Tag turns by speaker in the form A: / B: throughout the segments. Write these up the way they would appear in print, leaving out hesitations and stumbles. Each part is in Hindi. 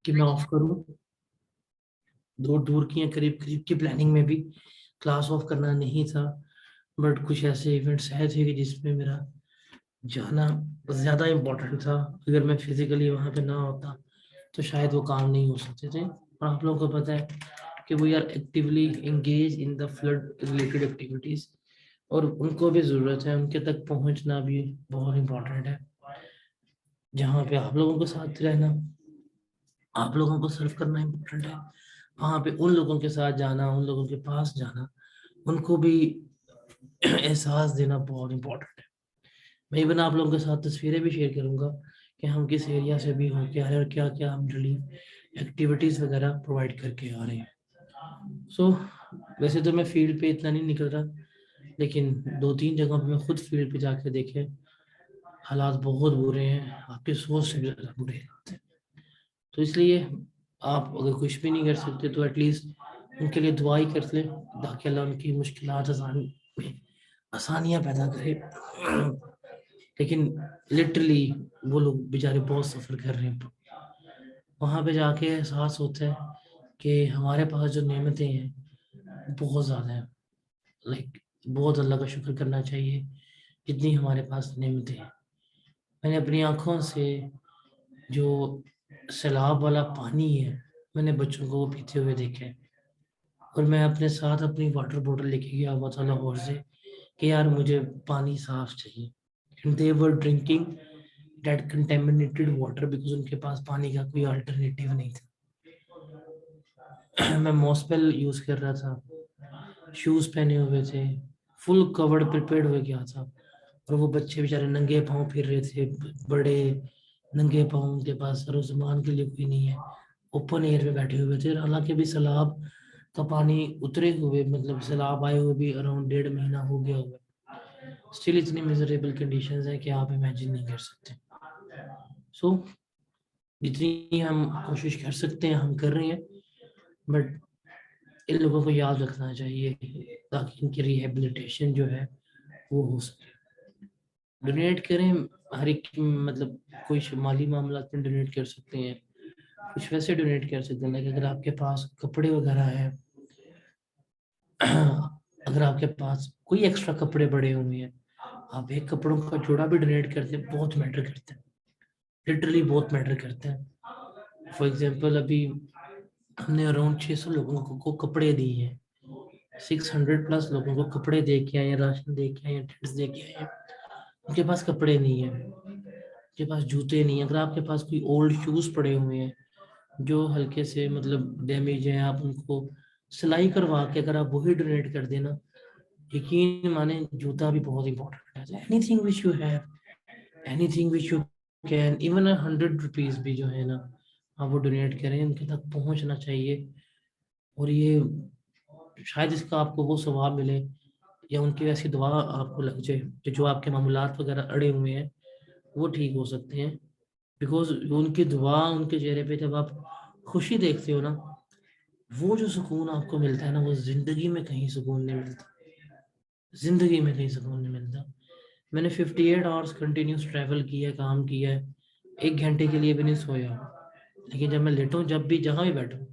A: कि मैं ऑफ करूं। दूर दूर की या करीब करीब की प्लानिंग में भी क्लास ऑफ करना नहीं था, बट कुछ ऐसे इवेंट्स है थे कि जिसमें मेरा जाना ज़्यादा इम्पोर्टेंट था। अगर मैं फिजिकली वहाँ पे ना होता तो शायद वो काम नहीं हो सकते थे। और आप लोगों को पता है कि we are actively engage in the flood related activities, और उनको भी ज़रूरत है, उनके तक पहुँचना भी बहुत इम्पोर्टेंट है। जहाँ पे आप लोगों के साथ रहना, आप लोगों को सर्व करना इम्पोर्टेंट है, वहाँ पे उन लोगों के साथ जाना, उन लोगों के पास जाना, उनको भी एहसास देना बहुत इम्पोर्टेंट है। मैं इवन आप लोगों के साथ तस्वीरें भी शेयर करूंगा कि हम किस एरिया से भी होके आ रहे हैं और क्या क्या हम रिलीफ एक्टिविटीज़ वगैरह प्रोवाइड करके आ रहे हैं। सो वैसे तो मैं फील्ड पे इतना नहीं निकल रहा, लेकिन 2-3 जगहों पे मैं खुद फील्ड पे जाके देखे, हालात बहुत बुरे हैं, आपकी सोच से भी ज़्यादा बुरे हालात हैं। तो इसलिए आप अगर कुछ भी नहीं कर सकते तो एटलीस्ट उनके लिए दुआ ही कर लें, ताकि अल्लाह उनकी मुश्किलात में आसानियाँ पैदा करे। लेकिन लिटरली वो लोग बेचारे बहुत सफ़र कर रहे हैं। वहाँ पे जाके एहसास होता है कि हमारे पास जो नेमतें हैं बहुत ज़्यादा हैं। लाइक बहुत अल्लाह का शुक्र करना चाहिए जितनी हमारे पास नेमतें हैं। मैंने अपनी आँखों से जो सैलाब वाला पानी है, मैंने बच्चों को वो पीते हुए देखा है। और मैं अपने साथ अपनी वाटर बोतल लेके गया हुआ था लाहौर से कि यार मुझे पानी साफ चाहिए। And they were drinking that contaminated water because उनके पास पानी का कोई अल्टरनेटिव नहीं था। मैं मॉस्पेल यूज कर रहा था, शूज पहने हुए थे, फुल कवर्ड प्रिपेयर्ड हो गया था, और वो बच्चे बेचारे नंगे पाँव फिर रहे थे, बड़े नंगे पाँव, उनके पास सरो सामान के लिए कोई नहीं है, ओपन एयर में बैठे हुए थे। हालांकि भी सैलाब का पानी उतरे हुए, मतलब सैलाब आए हुए भी अराउंड 1.5 महीना हो गया हुआ, स्टिल इतनी मिजरेबल कंडीशंस है कि आप इमेजिन नहीं कर सकते। सो जितनी हम कोशिश कर सकते हैं हम कर रहे हैं, बट इन लोगों को याद रखना चाहिए ताकि इनकी रिहेबिलिटेशन जो है वो हो सके। डोनेट करें, हर एक मतलब कोई माली मामला में डोनेट कर सकते हैं, कुछ वैसे डोनेट कर सकते हैं। लाइक अगर आपके पास कपड़े वगैरह है, अगर आपके पास कोई एक्स्ट्रा कपड़े पड़े हुए हैं, आप एक कपड़ों का जोड़ा भी डोनेट करते हैं, बहुत मैटर करते हैं, लिटरली बहुत मैटर करते हैं। फॉर एग्जाम्पल अभी हमने अराउंड 600 लोगों को कपड़े दिए हैं, 600+ लोगों को कपड़े दे के आए हैं, राशन दे के आए हैं, टेंट्स दे के आए हैं। उनके पास कपड़े नहीं है, उनके पास जूते नहीं है। अगर आपके पास कोई ओल्ड शूज पड़े हुए हैं जो हल्के से मतलब डैमेज है, आप उनको सिलाई करवा के अगर आप वही डोनेट कर देना, यकीन माने जूता भी बहुत इंपॉर्टेंट है। Anything which you have, anything which you can, even 100 rupees भी जो है ना, आप वो डोनेट करें, उनके तक पहुंचना चाहिए। और ये शायद इसका आपको वो स्वभाव मिले या उनकी ऐसी दुआ आपको लग जाए कि जो आपके मामलात वगैरह अड़े हुए हैं वो ठीक हो सकते हैं। बिकॉज उनकी दुआ, उनके चेहरे पे जब आप खुशी देखते हो ना, वो जो सुकून आपको मिलता है ना, वो जिंदगी में कहीं सुकून नहीं मिलता, जिंदगी में कहीं सुकून नहीं मिलता। मैंने 58 आवर्स कंटिन्यूस ट्रैवल किया है, काम किया है, 1 घंटे के लिए भी नहीं सोया, लेकिन जब मैं लेटा हूँ, जब भी जहाँ भी बैठा हूँ,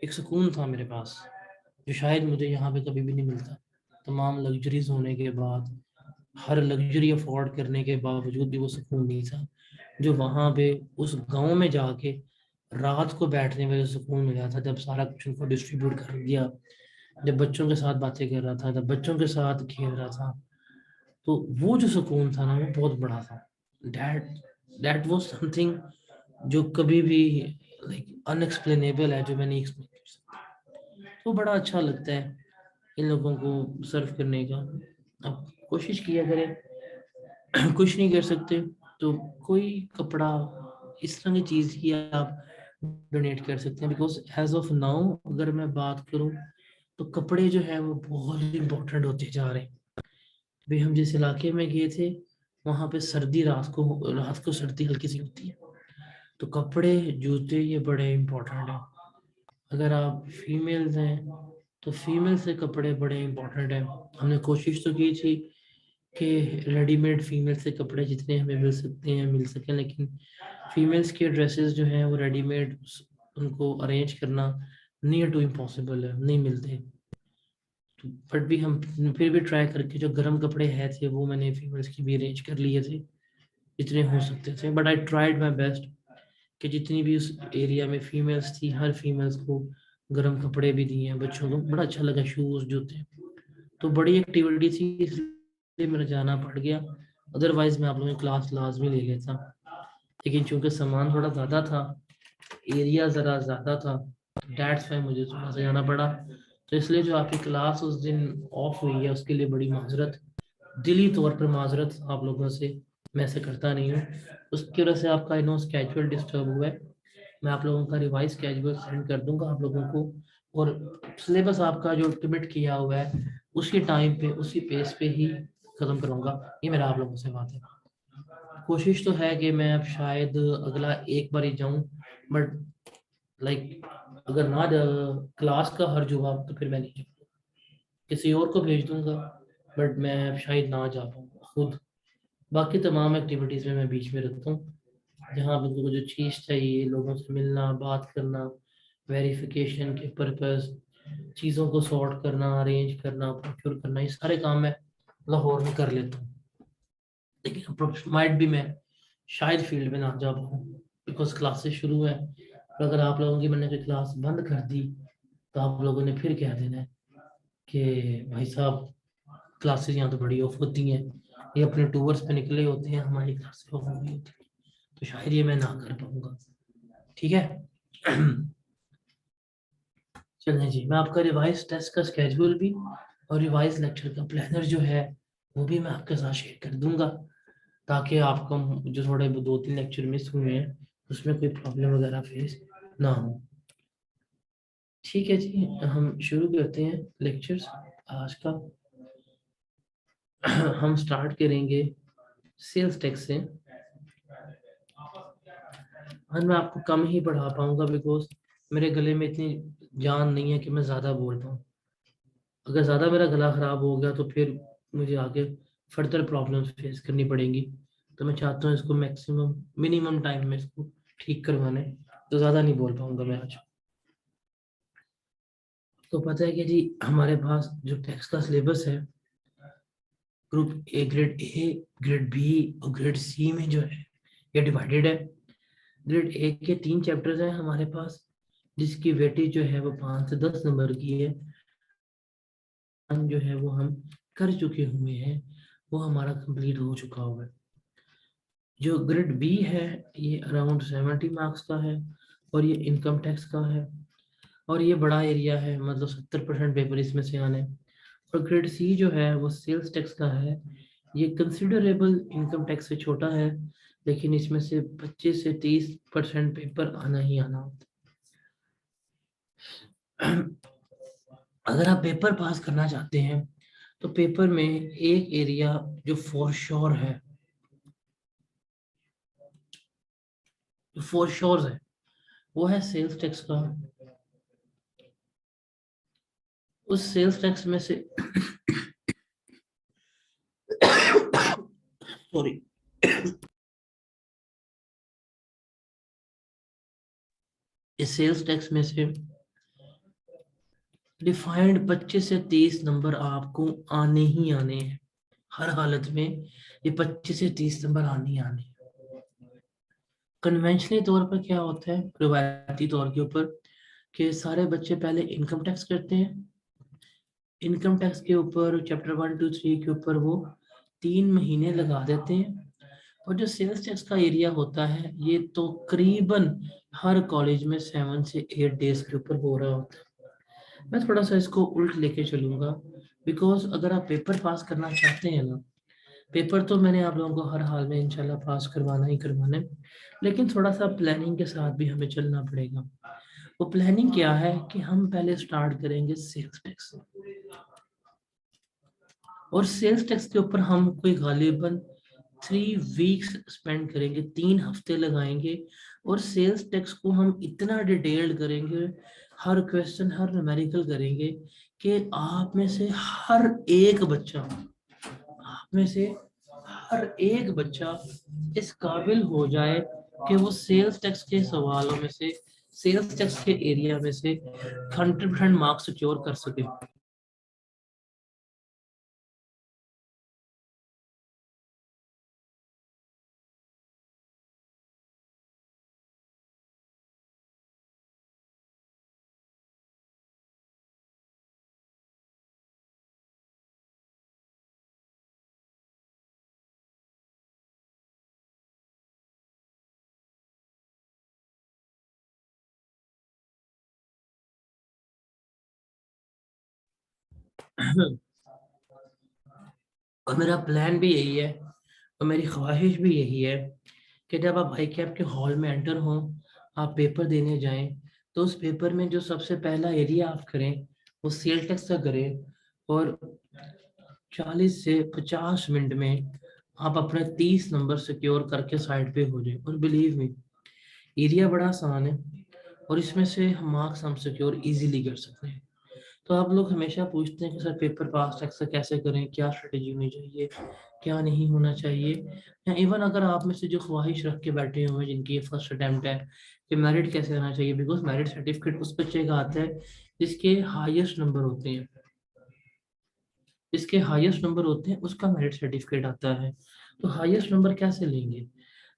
A: एक सुकून था मेरे पास जो शायद मुझे यहाँ पे कभी भी नहीं मिलता। तमाम लग्जरीज होने के बाद, हर लग्जरी अफोर्ड करने के बावजूद भी वो सुकून नहीं था जो वहाँ पे उस गांव में जाके रात को बैठने में जो सुकून मिला था, जब सारा कुछ उनको डिस्ट्रीब्यूट कर दिया, जब बच्चों के साथ बातें कर रहा था, जब बच्चों के साथ खेल रहा था, तो वो जो सुकून था ना वो बहुत बड़ा था। दैट दैट वाज समथिंग जो कभी भी लाइक अनएक्सप्लेनेबल है, जो मैं नहीं एक्सप्लेन कर सकता। तो बड़ा अच्छा लगता है इन लोगों को सर्व करने का। अब कोशिश किया करें, कुछ नहीं कर सकते तो कोई कपड़ा, इस तरह की चीज ही आप डोनेट कर सकते हैं। बिकॉज एज ऑफ नाउ अगर मैं बात करूं तो कपड़े जो है वो बहुत इंपॉर्टेंट होते जा रहे हैं। अभी हम जिस इलाके में गए थे वहां पे सर्दी, रात को सर्दी हल्की सी होती है, तो कपड़े जूते ये बड़े इंपॉर्टेंट है। अगर आप फीमेल्स हैं तो फीमेल से कपड़े बड़े इंपॉर्टेंट है। हमने कोशिश तो की थी कि रेडीमेड फीमेल से कपड़े जितने हमें मिल सकते हैं मिल सकें, लेकिन फीमेल्स के ड्रेसेस जो हैं वो रेडीमेड उनको अरेंज करना नियर टू इम्पॉसिबल है, नहीं मिलते। तो बट भी हम फिर भी ट्राई करके जो गर्म कपड़े हैं थे वो मैंने फीमेल्स की भी अरेंज कर लिए थे जितने हो सकते थे। But I tried my best कि जितनी भी उस एरिया में फीमेल्स थी हर फीमेल्स को गर्म कपड़े भी दिए हैं। बच्चों को बड़ा अच्छा लगा, शूज जूते, तो बड़ी एक्टिविटी थी इसलिए मेरा जाना पड़ गया। अदरवाइज मैं आप लोगों की क्लास लाजमी ले लेता, लेकिन चूंकि सामान थोड़ा ज़्यादा था, एरिया ज़रा ज़्यादा था, डैट्स वाई मुझे थोड़ा सा जाना पड़ा। तो इसलिए जो आपकी क्लास उस दिन ऑफ हुई है उसके लिए बड़ी माजरत, दिली तौर पर माजरत आप लोगों से, मैं ऐसे करता नहीं हूँ। उसकी वजह से आपका इनो स्केजुअल डिस्टर्ब हुआ है। मैं आप लोगों का रिवाइज स्केजुअल सेंड कर दूंगा आप लोगों को, और सिलेबस आपका जो कमिट किया हुआ है उसी टाइम पे उसी पेस पे ही खत्म करूंगा। ये मेरा आप लोगों से बात है। कोशिश तो है कि मैं अब शायद अगला एक बार ही जाऊं, बट लाइक अगर ना क्लास का हर्ज हुआ तो फिर मैं नहीं जाऊंगा, किसी और को भेज दूंगा, बट मैं अब शायद ना जा पाऊंगा खुद। बाकी तमाम एक्टिविटीज़ में मैं बीच में रखता हूँ, जहाँ मुझको जो चीज़ चाहिए, लोगों से मिलना, बात करना, वेरिफिकेशन के पर्पस, चीज़ों को सॉर्ट करना, अरेंज करना, प्रोक्योर करना, ये सारे काम मैं लाहौर में कर लेता हूँ। लेकिन माइट भी मैं शायद फील्ड में ना जा पाऊँ बिकॉज क्लासेस शुरू है। और अगर आप लोगों की मैंने कोई क्लास बंद कर दी तो आप लोगों ने फिर कह देना है कि भाई साहब क्लासेस यहाँ तो बड़ी ऑफ होती हैं, ये अपने टूर्स पे निकले होते हैं, हमारी क्लासेस ऑफ हो गई होती हैं, तो शायद ये मैं ना कर पाऊंगा। ठीक है। चलें जी, मैं आपका रिवाइज टेस्ट का स्केड्यूल भी और रिवाइज लेक्चर का प्लानर जो है वो भी मैं आपके साथ शेयर कर दूंगा, ताकि आपको जो थोड़े 2-3 लेक्चर मिस हुए हैं उसमें कोई प्रॉब्लम वगैरह फेस ना हो। ठीक है जी, हम शुरू करते हैं लेक्चर्स आज का। हम स्टार्ट करेंगे सेल्स टैक्स से। आज मैं आपको कम ही पढ़ा पाऊंगा बिकॉज मेरे गले में इतनी जान नहीं है कि मैं ज़्यादा बोल पाऊँ। अगर ज़्यादा मेरा गला ख़राब हो गया तो फिर मुझे आगे फर्दर प्रॉब्लम्स फेस करनी पड़ेंगी। तो मैं चाहता हूँ इसको मैक्सिमम मिनिमम टाइम में इसको ठीक करवाने, तो ज़्यादा नहीं बोल पाऊंगा मैं आज। तो पता है कि जी हमारे पास जो टैक्स का सिलेबस है ग्रुप ए, ग्रेड बी और ग्रेड सी में जो है ये डिवाइडेड है। ग्रेड ए के 3 चैप्टर्स हैं हमारे पास, जिसकी वेटेज जो है वो 5 से 10 नंबर की है। जो है वो हम कर चुके हुए हैं, वो हमारा कंप्लीट हो चुका हुआ है। जो ग्रेड बी है ये अराउंड 70 मार्क्स का है और ये इनकम टैक्स का है, और ये बड़ा एरिया है, मतलब 70% पेपर इसमें से आने। और ग्रेड सी जो है वो सेल्स टैक्स का है, ये कंसिडरेबल इनकम टैक्स से छोटा है, लेकिन इसमें से 25 से 30% पेपर आना ही आना होता है। अगर आप पेपर पास करना चाहते हैं तो पेपर में एक एरिया जो फॉर श्योर है, जो फॉर श्योर है वो है सेल्स टैक्स का। उस सेल्स टैक्स में से सॉरी, इस सेल्स टैक्स में से डिफाइंड 25 से 30 नंबर आपको आने ही आने हैं, हर हालत में ये 25 से 30 नंबर आने ही आने हैं। कन्वेंशनली तौर पर क्या होता है, रिवायती तौर के ऊपर, कि सारे बच्चे पहले इनकम टैक्स करते हैं। इनकम टैक्स के ऊपर चैप्टर 1, 2, 3 के ऊपर वो 3 महीने लगा देते हैं। और जो सेल्स टैक्स का एरिया होता है ये तो करीबन हर कॉलेज में 7 से 8 डेज के ऊपर हो रहा होता है। मैं थोड़ा सा इसको उल्ट लेके चलूंगा, बिकॉज अगर आप पेपर पास करना चाहते हैं ना, पेपर तो मैंने आप लोगों को हर हाल में इंशाल्लाह पास करवाना ही करवाना है, लेकिन थोड़ा सा प्लानिंग के साथ भी हमें चलना पड़ेगा। वो प्लानिंग क्या है कि हम पहले स्टार्ट करेंगे सेल्स टैक्स, और सेल्स टैक्स के ऊपर हम कोई गालिबन 3 वीक्स स्पेंड करेंगे, 3 हफ्ते लगाएंगे, और सेल्स टैक्स को हम इतना डिटेल्ड करेंगे, हर क्वेश्चन हर न्यूमेरिकल करेंगे कि आप में से हर एक बच्चा, आप में से हर एक बच्चा इस काबिल हो जाए कि वो सेल्स टैक्स के सवालों में से सेल्स टैक्स के एरिया में से 100% मार्क्स सिक्योर कर सके। और मेरा प्लान भी यही है और मेरी ख्वाहिश भी यही है कि जब आप आई कैप के हॉल में एंटर हो, आप पेपर देने जाएं, तो उस पेपर में जो सबसे पहला एरिया आप करें वो सेल टैक्स का करें, और 40 से 50 मिनट में आप अपने 30 नंबर सिक्योर करके साइड पे हो जाए। और बिलीव मी, एरिया बड़ा आसान है और इसमें से हम मार्क्स हम सिक्योर इजीली कर सकते हैं। तो आप लोग हमेशा पूछते हैं कि सर पेपर पास टैक्स कैसे करें, क्या स्ट्रेटेजी होनी चाहिए, क्या नहीं होना चाहिए। या इवन अगर आप में से जो ख्वाहिश रख के बैठे हुए हैं जिनकी ये फर्स्ट अटेम्प्ट है कि मेरिट कैसे आना चाहिए, बिकॉज मेरिट सर्टिफिकेट उस बच्चे का आता है जिसके हाईएस्ट नंबर होते हैं, जिसके हाईएस्ट नंबर होते हैं उसका मेरिट सर्टिफिकेट आता है। तो हाईएस्ट नंबर कैसे लेंगे,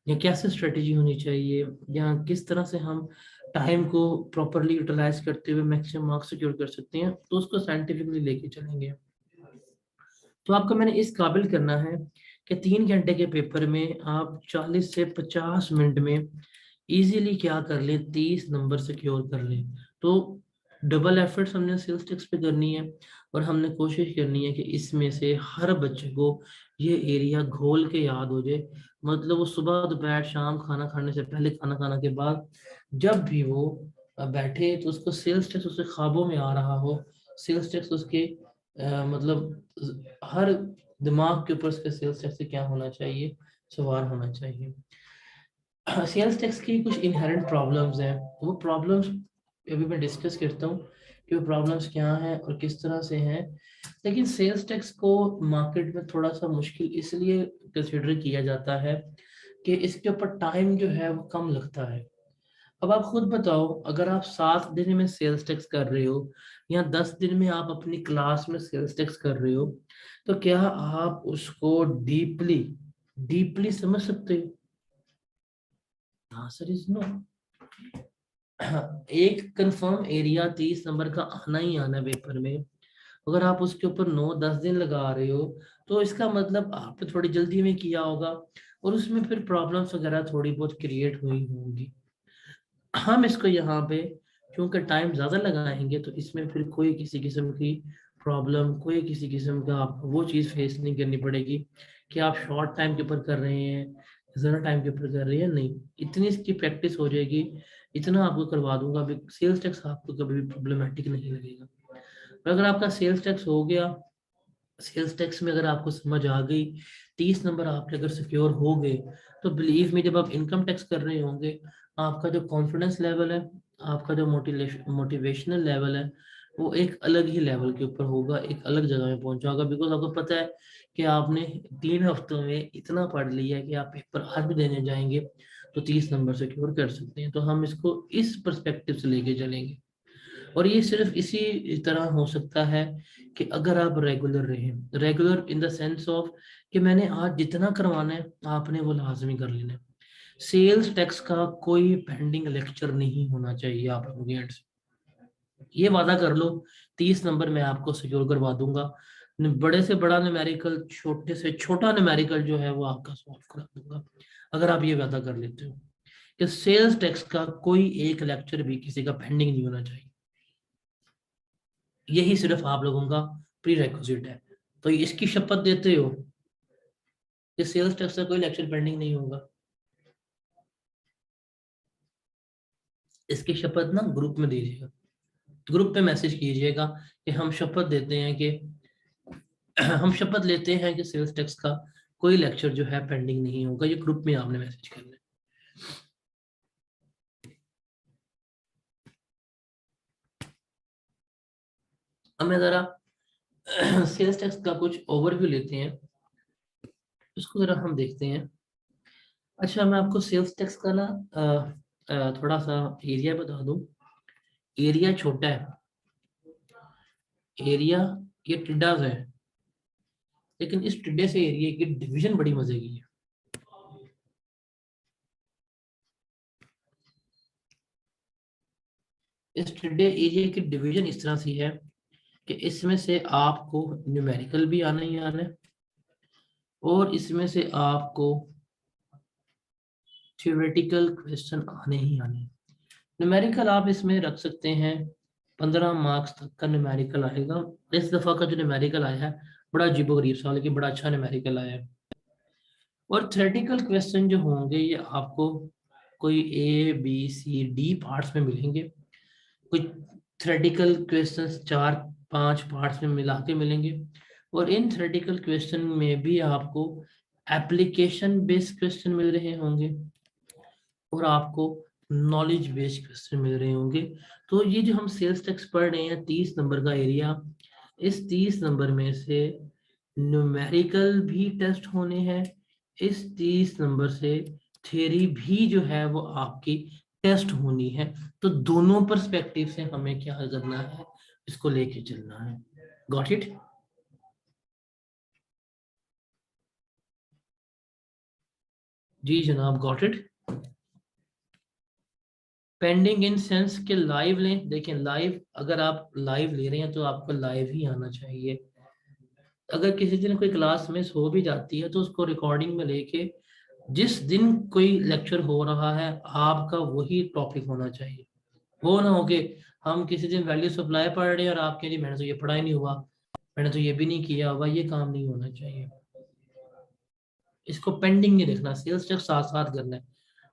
A: या कैसे स्ट्रेटेजी होनी चाहिए, या किस तरह से हम टाइम को प्रॉपरली यूटिलाइज करते हुए मैक्सिमम मार्क्स सिक्योर कर सकते हैं, तो उसको साइंटिफिकली लेके चलेंगे। तो आपको मैंने इस काबिल करना है कि 3 घंटे के पेपर में आप 40 से 50 मिनट में इजीली क्या कर लें, 30 नंबर सिक्योर कर लें। तो डबल एफर्ट्स हमने सेल्स टैक्स पे करनी है और हमने कोशिश करनी है कि इसमें से हर बच्चे को ये एरिया घोल के याद हो जाए। मतलब वो सुबह दोपहर शाम खाना खाने से पहले, खाना खाने के बाद, जब भी वो बैठे तो उसको सेल्स टैक्स उसके ख्वाबों में आ रहा हो, सेल्स टैक्स उसके मतलब हर दिमाग के ऊपर उसके सेल्स टैक्स से क्या होना चाहिए, सवार होना चाहिए। सेल्स टैक्स की कुछ इनहेरेंट प्रॉब्लम्स हैं, वो प्रॉब्लम्स अभी मैं डिस्कस करता हूँ कि वो प्रॉब्लम्स क्या हैं और किस तरह से हैं। लेकिन सेल्स टैक्स को मार्केट में थोड़ा सा मुश्किल इसलिए कंसिडर किया जाता है कि इसके ऊपर टाइम जो है वो कम लगता है। अब आप खुद बताओ, अगर आप 7 दिन में सेल्स टैक्स कर रहे हो या 10 दिन में आप अपनी क्लास में सेल्स टैक्स कर रहे हो, तो क्या आप उसको डीपली डीपली समझ सकते हो? Answer is no. एक कंफर्म एरिया 30 नंबर का आना ही आना है पेपर में। अगर आप उसके ऊपर 9-10 दिन लगा रहे हो, तो इसका मतलब आपने थोड़ी जल्दी में किया होगा और उसमें फिर प्रॉब्लम्स वगैरह थोड़ी बहुत क्रिएट हुई होंगी। हम इसको यहाँ पे क्योंकि टाइम ज्यादा लगाएंगे तो इसमें फिर कोई किसी किस्म की प्रॉब्लम, कोई किसी किस्म का आपको वो चीज फेस नहीं करनी पड़ेगी कि आप शॉर्ट टाइम के ऊपर कर रहे हैं, ज्यादा टाइम के ऊपर कर रहे हैं। नहीं, इतनी इसकी प्रैक्टिस हो जाएगी, इतना आपको करवा दूंगा, सेल्स टैक्स आपको कभी भी प्रॉब्लमेटिक नहीं लगेगा। और अगर आपका सेल्स टैक्स हो गया, सेल्स टैक्स में अगर आपको समझ आ गई, 30 नंबर आपके अगर सिक्योर हो गए, तो बिलीव में जब आप इनकम टैक्स कर रहे होंगे, आपका जो कॉन्फिडेंस लेवल है, आपका जो मोटिवेशनल लेवल है, वो एक अलग ही लेवल के ऊपर होगा, एक अलग जगह में पहुंचा होगा। बिकॉज आपको पता है कि आपने 3 हफ्तों में इतना पढ़ लिया है कि आप पेपर आज भी देने जाएंगे तो 30 नंबर सिक्योर कर सकते हैं। तो हम इसको इस पर्सपेक्टिव से लेके चलेंगे। और ये सिर्फ इसी तरह हो सकता है कि अगर आप रेगुलर रहें, regular in the sense of कि मैंने आज जितना करवाना है आपने वो लाजमी कर लेना है। सेल्स टैक्स का कोई पेंडिंग लेक्चर नहीं होना चाहिए आप लोगों के end से। ये वादा कर लो, 30 नंबर मैं आपको सिक्योर करवा दूंगा। बड़े से बड़ा न्यूमेरिकल, छोटे से छोटा न्यूमेरिकल जो है वो आपका सॉल्व करा दूंगा, अगर आप ये वादा कर लेते हो कि सेल्स टैक्स का कोई एक लेक्चर भी किसी का पेंडिंग नहीं होना चाहिए। यही सिर्फ आप लोगों का प्री रेक्विजिट है। तो इसकी शपथ देते हो कि सेल्स टैक्स का कोई लेक्चर पेंडिंग नहीं होगा? इसकी शपथ ना ग्रुप में दीजिएगा, ग्रुप पे मैसेज कीजिएगा कि हम शपथ देते हैं कि हम शपथ लेते हैं कि सेल्स टैक्स का कोई लेक्चर जो है पेंडिंग नहीं होगा। ये ग्रुप में आपने मैसेज करना है। अब मैं जरा सेल्स टैक्स का कुछ ओवरव्यू लेते हैं, उसको जरा हम देखते हैं। अच्छा, मैं आपको सेल्स टैक्स का ना थोड़ा सा एरिया बता दूं। एरिया छोटा है, एरिया ये टिड्डा है, लेकिन इस टिड्डे से एरिया की डिवीजन बड़ी मजे की है। इस टिड्डे एरिया की डिवीजन इस तरह से है कि इसमें से आपको न्यूमेरिकल भी आना ही आना है, और इसमें से आपको थ्योरेटिकल क्वेश्चन आने ही आने। न्यूमेरिकल आप इसमें रख सकते हैं, 15 मार्क्स तक का न्यूमेरिकल आएगा। इस दफा का जो न्यूमेरिकल आया है बड़ा अजीबोगरीब सा, लेकिन बड़ा अच्छा न्यूमेरिकल आया है। और थ्योरेटिकल क्वेश्चन जो होंगे ये आपको कोई A B C D parts में मिलेंगे। कुछ थ्योरेटिकल क्वेश्चंस 4-5 पार्ट्स में मिला के मिलेंगे, और इन थ्योरेटिकल क्वेश्चन में भी आपको एप्लीकेशन बेस्ड क्वेश्चन मिल रहे होंगे और आपको नॉलेज बेस्ड क्वेश्चन मिल रहे होंगे। तो ये जो हम सेल्स टैक्स पढ़ रहे हैं 30 नंबर का एरिया, इस 30 नंबर में से न्यूमेरिकल भी टेस्ट होने हैं, इस 30 नंबर से थ्योरी भी जो है वो आपकी टेस्ट होनी है। तो दोनों पर्सपेक्टिव से हमें क्या करना है, इसको लेके चलना है। Got it? जी जनाब, got it. Pending in sense के लाइव लें। देखें, लाइव अगर आप लाइव ले रहे हैं तो आपको लाइव ही आना चाहिए। अगर किसी दिन कोई क्लास मिस हो भी जाती है तो उसको रिकॉर्डिंग में लेके, जिस दिन कोई लेक्चर हो रहा है आपका वही टॉपिक होना चाहिए। वो ना हो कि हम किसी दिन वैल्यू सप्लाई पढ़ रहे हैं और आपके जी मैंने तो ये पढ़ा ही नहीं हुआ, मैंने तो ये भी नहीं किया हुआ। ये काम नहीं होना चाहिए। इसको पेंडिंग नहीं रखना, सेल्स टैक्स साथ साथ करना है।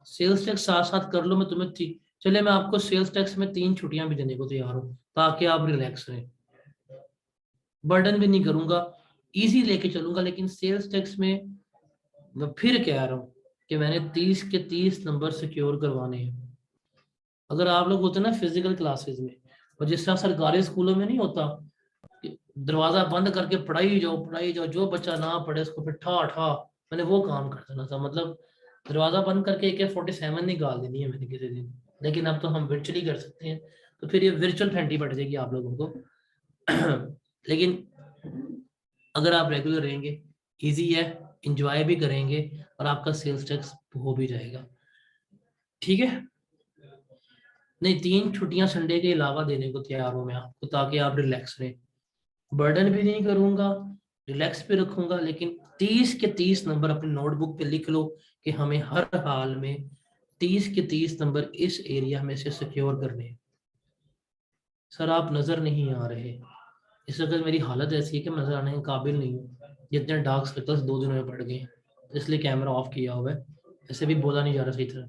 A: सेल्स टैक्स साथ साथ कर लो, मैं तुम्हें चले मैं आपको सेल्स टैक्स में 3 छुट्टियां भी देने को तैयार हूँ ताकि आप रिलैक्स रहें। बर्डन भी नहीं करूंगा, इजी लेके चलूंगा। लेकिन सेल्स टैक्स में मैं फिर कह रहा हूँ कि मैंने 30 के 30 नंबर सिक्योर करवाने हैं। अगर आप लोग होते ना फिजिकल क्लासेस में, और जिस तरह सरकारी स्कूलों में नहीं होता कि दरवाजा बंद करके पढ़ाई जाओ, जो बच्चा ना पढ़े उसको फिर ठा ठा, मैंने वो काम कर देना था। मतलब दरवाजा बंद करके AK-47 निकाल देनी है मैंने किसी दिन। लेकिन अब तो हम वर्चुअली कर सकते हैं, तो फिर ये वर्चुअल फैंटी पड़ जाएगी आप लोगों को। लेकिन अगर आप रेगुलर रहेंगे, इजी है, इंजॉय भी करेंगे और आपका सेल्स टैक्स हो भी जाएगा। ठीक है? नहीं, 3 छुट्टियां संडे के अलावा देने को तैयार हूं मैं आपको, ताकि आप रिलैक्स रहें। बर्डन भी नहीं करूंगा, रिलैक्स भी रखूंगा। लेकिन 30 के 30 नंबर अपनी नोटबुक पे लिख लो कि हमें हर हाल में 30 के 30 नंबर इस एरिया में से सिक्योर करने हैं। सर आप नजर नहीं आ रहे, इस वक्त मेरी हालत ऐसी है कि मैं नजर आने के काबिल नहीं हूँ। जितने डार्क सर्कल्स 2 दिनों में पड़ गए हैं, इसलिए कैमरा ऑफ किया हुआ है, ऐसे भी बोला नहीं जा रहा सही तरह।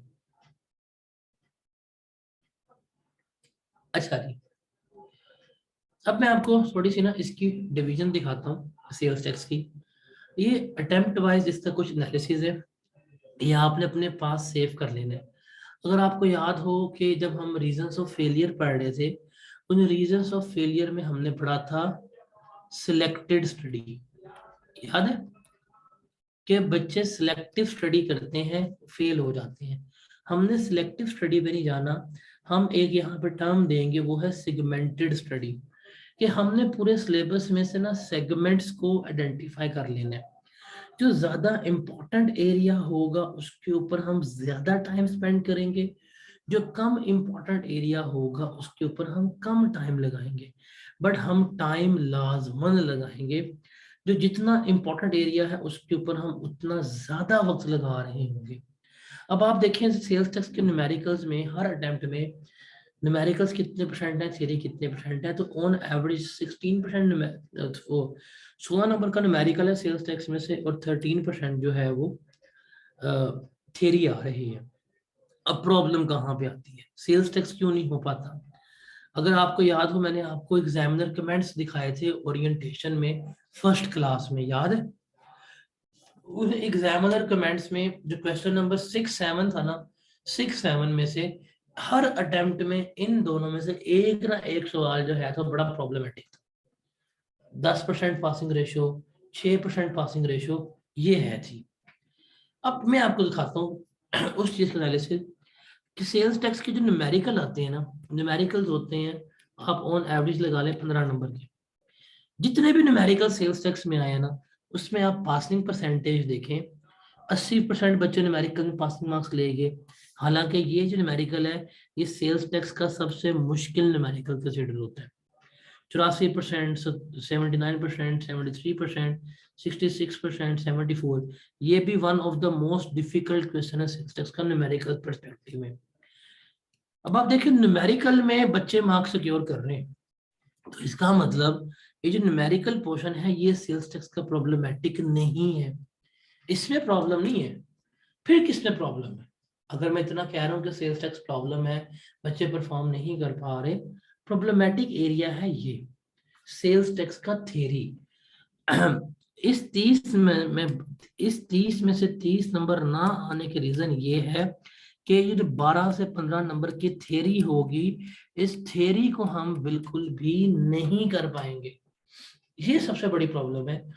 A: अच्छा जी, अब मैं आपको थोड़ी सी ना इसकी डिवीजन दिखाता हूँ सेल्स टैक्स की। ये अटेम्प्ट वाइज इसका कुछ एनालिसिस है, ये आपने अपने पास सेव कर लेना है। अगर आपको याद हो कि जब हम रीजंस ऑफ फेलियर पढ़ रहे थे, उन रीजंस ऑफ फेलियर में हमने पढ़ा था सिलेक्टेड स्टडी। याद है कि बच्चे सिलेक्टिव स्टडी करते हैं, फेल हो जाते हैं। हमने सिलेक्टिव स्टडी पे नहीं जाना, हम एक यहाँ पे टर्म देंगे, वो है सेगमेंटेड स्टडी। कि हमने पूरे सिलेबस में से ना सेगमेंट्स को आइडेंटिफाई कर लेना है। जो ज्यादा इंपॉर्टेंट एरिया होगा उसके ऊपर हम ज्यादा टाइम स्पेंड करेंगे, जो कम इंपॉर्टेंट एरिया होगा उसके ऊपर हम कम टाइम लगाएंगे। बट हम टाइम लाजमन लगाएंगे। जो जितना इंपॉर्टेंट एरिया है उसके ऊपर हम उतना ज्यादा वक्त लगा रहे होंगे। अब आप देखें सेल्स टैक्स के न्यूमेरिकल्स में हर अटेम्प्ट में न्यूमेरिकल्स कितने परसेंट है, थ्योरी कितने परसेंट है, तो ऑन एवरेज 16% वो 16 नंबर का न्यूमेरिकल है सेल्स टैक्स में से, और 13% जो है वो थ्योरी आ रही है। अब प्रॉब्लम कहाँ पे आती है, सेल्स टैक्स क्यों नहीं हो पाता? अगर आपको याद हो, मैंने आपको एग्जामिनर कमेंट्स दिखाए थे ओरिएंटेशन में फर्स्ट क्लास में, याद है? उस एग्जामिनर कमेंट्स में जो क्वेश्चन नंबर 6-7 था ना, 6-7 में से हर अटेम्प्ट में इन दोनों में से एक ना एक सवाल जो है तो बड़ा प्रॉब्लमेटिक था। 10% पासिंग रेशो, 6% पासिंग रेशो, ये है थी। अब मैं आपको दिखाता हूँ उस चीज का एनालिसिस कि सेल्स टैक्स के जो न्यूमेरिकल आते हैं ना, न्यूमेरिकल्स होते हैं, आप ऑन एवरेज लगा लें 15 नंबर के। जितने भी न्यूमेरिकल सेल्स टैक्स में आए ना, उसमें आप पासिंग परसेंटेज देखें, 80% बच्चे न्यूमेरिकल में पासिंग मार्क्स लेंगे। हालांकि ये जो न्यूमेरिकल है, ये सेल्स टैक्स का सबसे मुश्किल न्यूमेरिकल कंसिडर होता है। 84%, 79%, 73%, 66%, 74, ये भी one of the most difficult question है सेल्स टैक्स का न्यूमेरिकल परस्पेक्टिव में। अब आप देखिए न्यूमेरिकल में बच्चे मार्क्स सिक्योर कर रहे हैं, तो इसका मतलब ये जो न्यूमेरिकल पोर्शन है ये सेल्स टैक्स का प्रॉब्लमेटिक नहीं है, इसमें प्रॉब्लम नहीं है। फिर किसमें प्रॉब्लम है? अगर मैं इतना कह रहा हूँ कि सेल्स टैक्स प्रॉब्लम है, बच्चे परफॉर्म नहीं कर पा रहे, प्रॉब्लमेटिक एरिया है ये सेल्स टैक्स का थ्योरी। इस 30 में से 30 नंबर ना आने के रीजन ये है कि ये जो 12 से 15 नंबर की थ्योरी होगी, इस थ्योरी को हम बिल्कुल भी नहीं कर पाएंगे। ये सबसे बड़ी प्रॉब्लम है।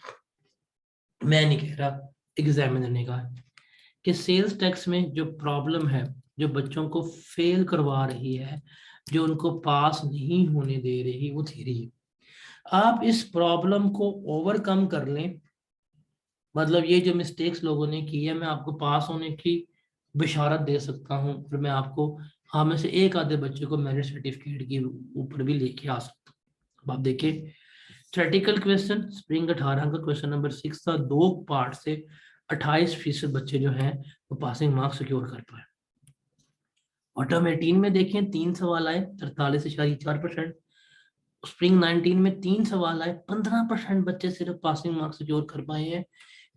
A: मैं नहीं कह रहा, एग्जामिनर ने कहा कि सेल्स टैक्स में जो प्रॉब्लम है, जो बच्चों को फेल करवा रही है, जो उनको पास नहीं होने दे रही, वो थ्योरी है। आप इस प्रॉब्लम को ओवरकम कर लें, मतलब ये जो मिस्टेक्स लोगों ने की है, मैं आपको पास होने की बिशारत दे सकता हूँ, और मैं आपको हाँ में से एक आधे बच्चे को मेरिट सर्टिफिकेट के ऊपर भी लेके आ सकता हूँ। अब आप देखिए थ्योरेटिकल क्वेश्चन स्प्रिंग 18 का क्वेश्चन नंबर 6 था, 2 पार्ट से 28% बच्चे जो हैं वो पासिंग मार्क्स सिक्योर कर पाए। ऑटम 18 में देखें 3 सवाल आए, 43.4%। स्प्रिंग 19 में 3 सवाल आए, 15% बच्चे सिर्फ पासिंग मार्क्स सिक्योर कर पाए हैं।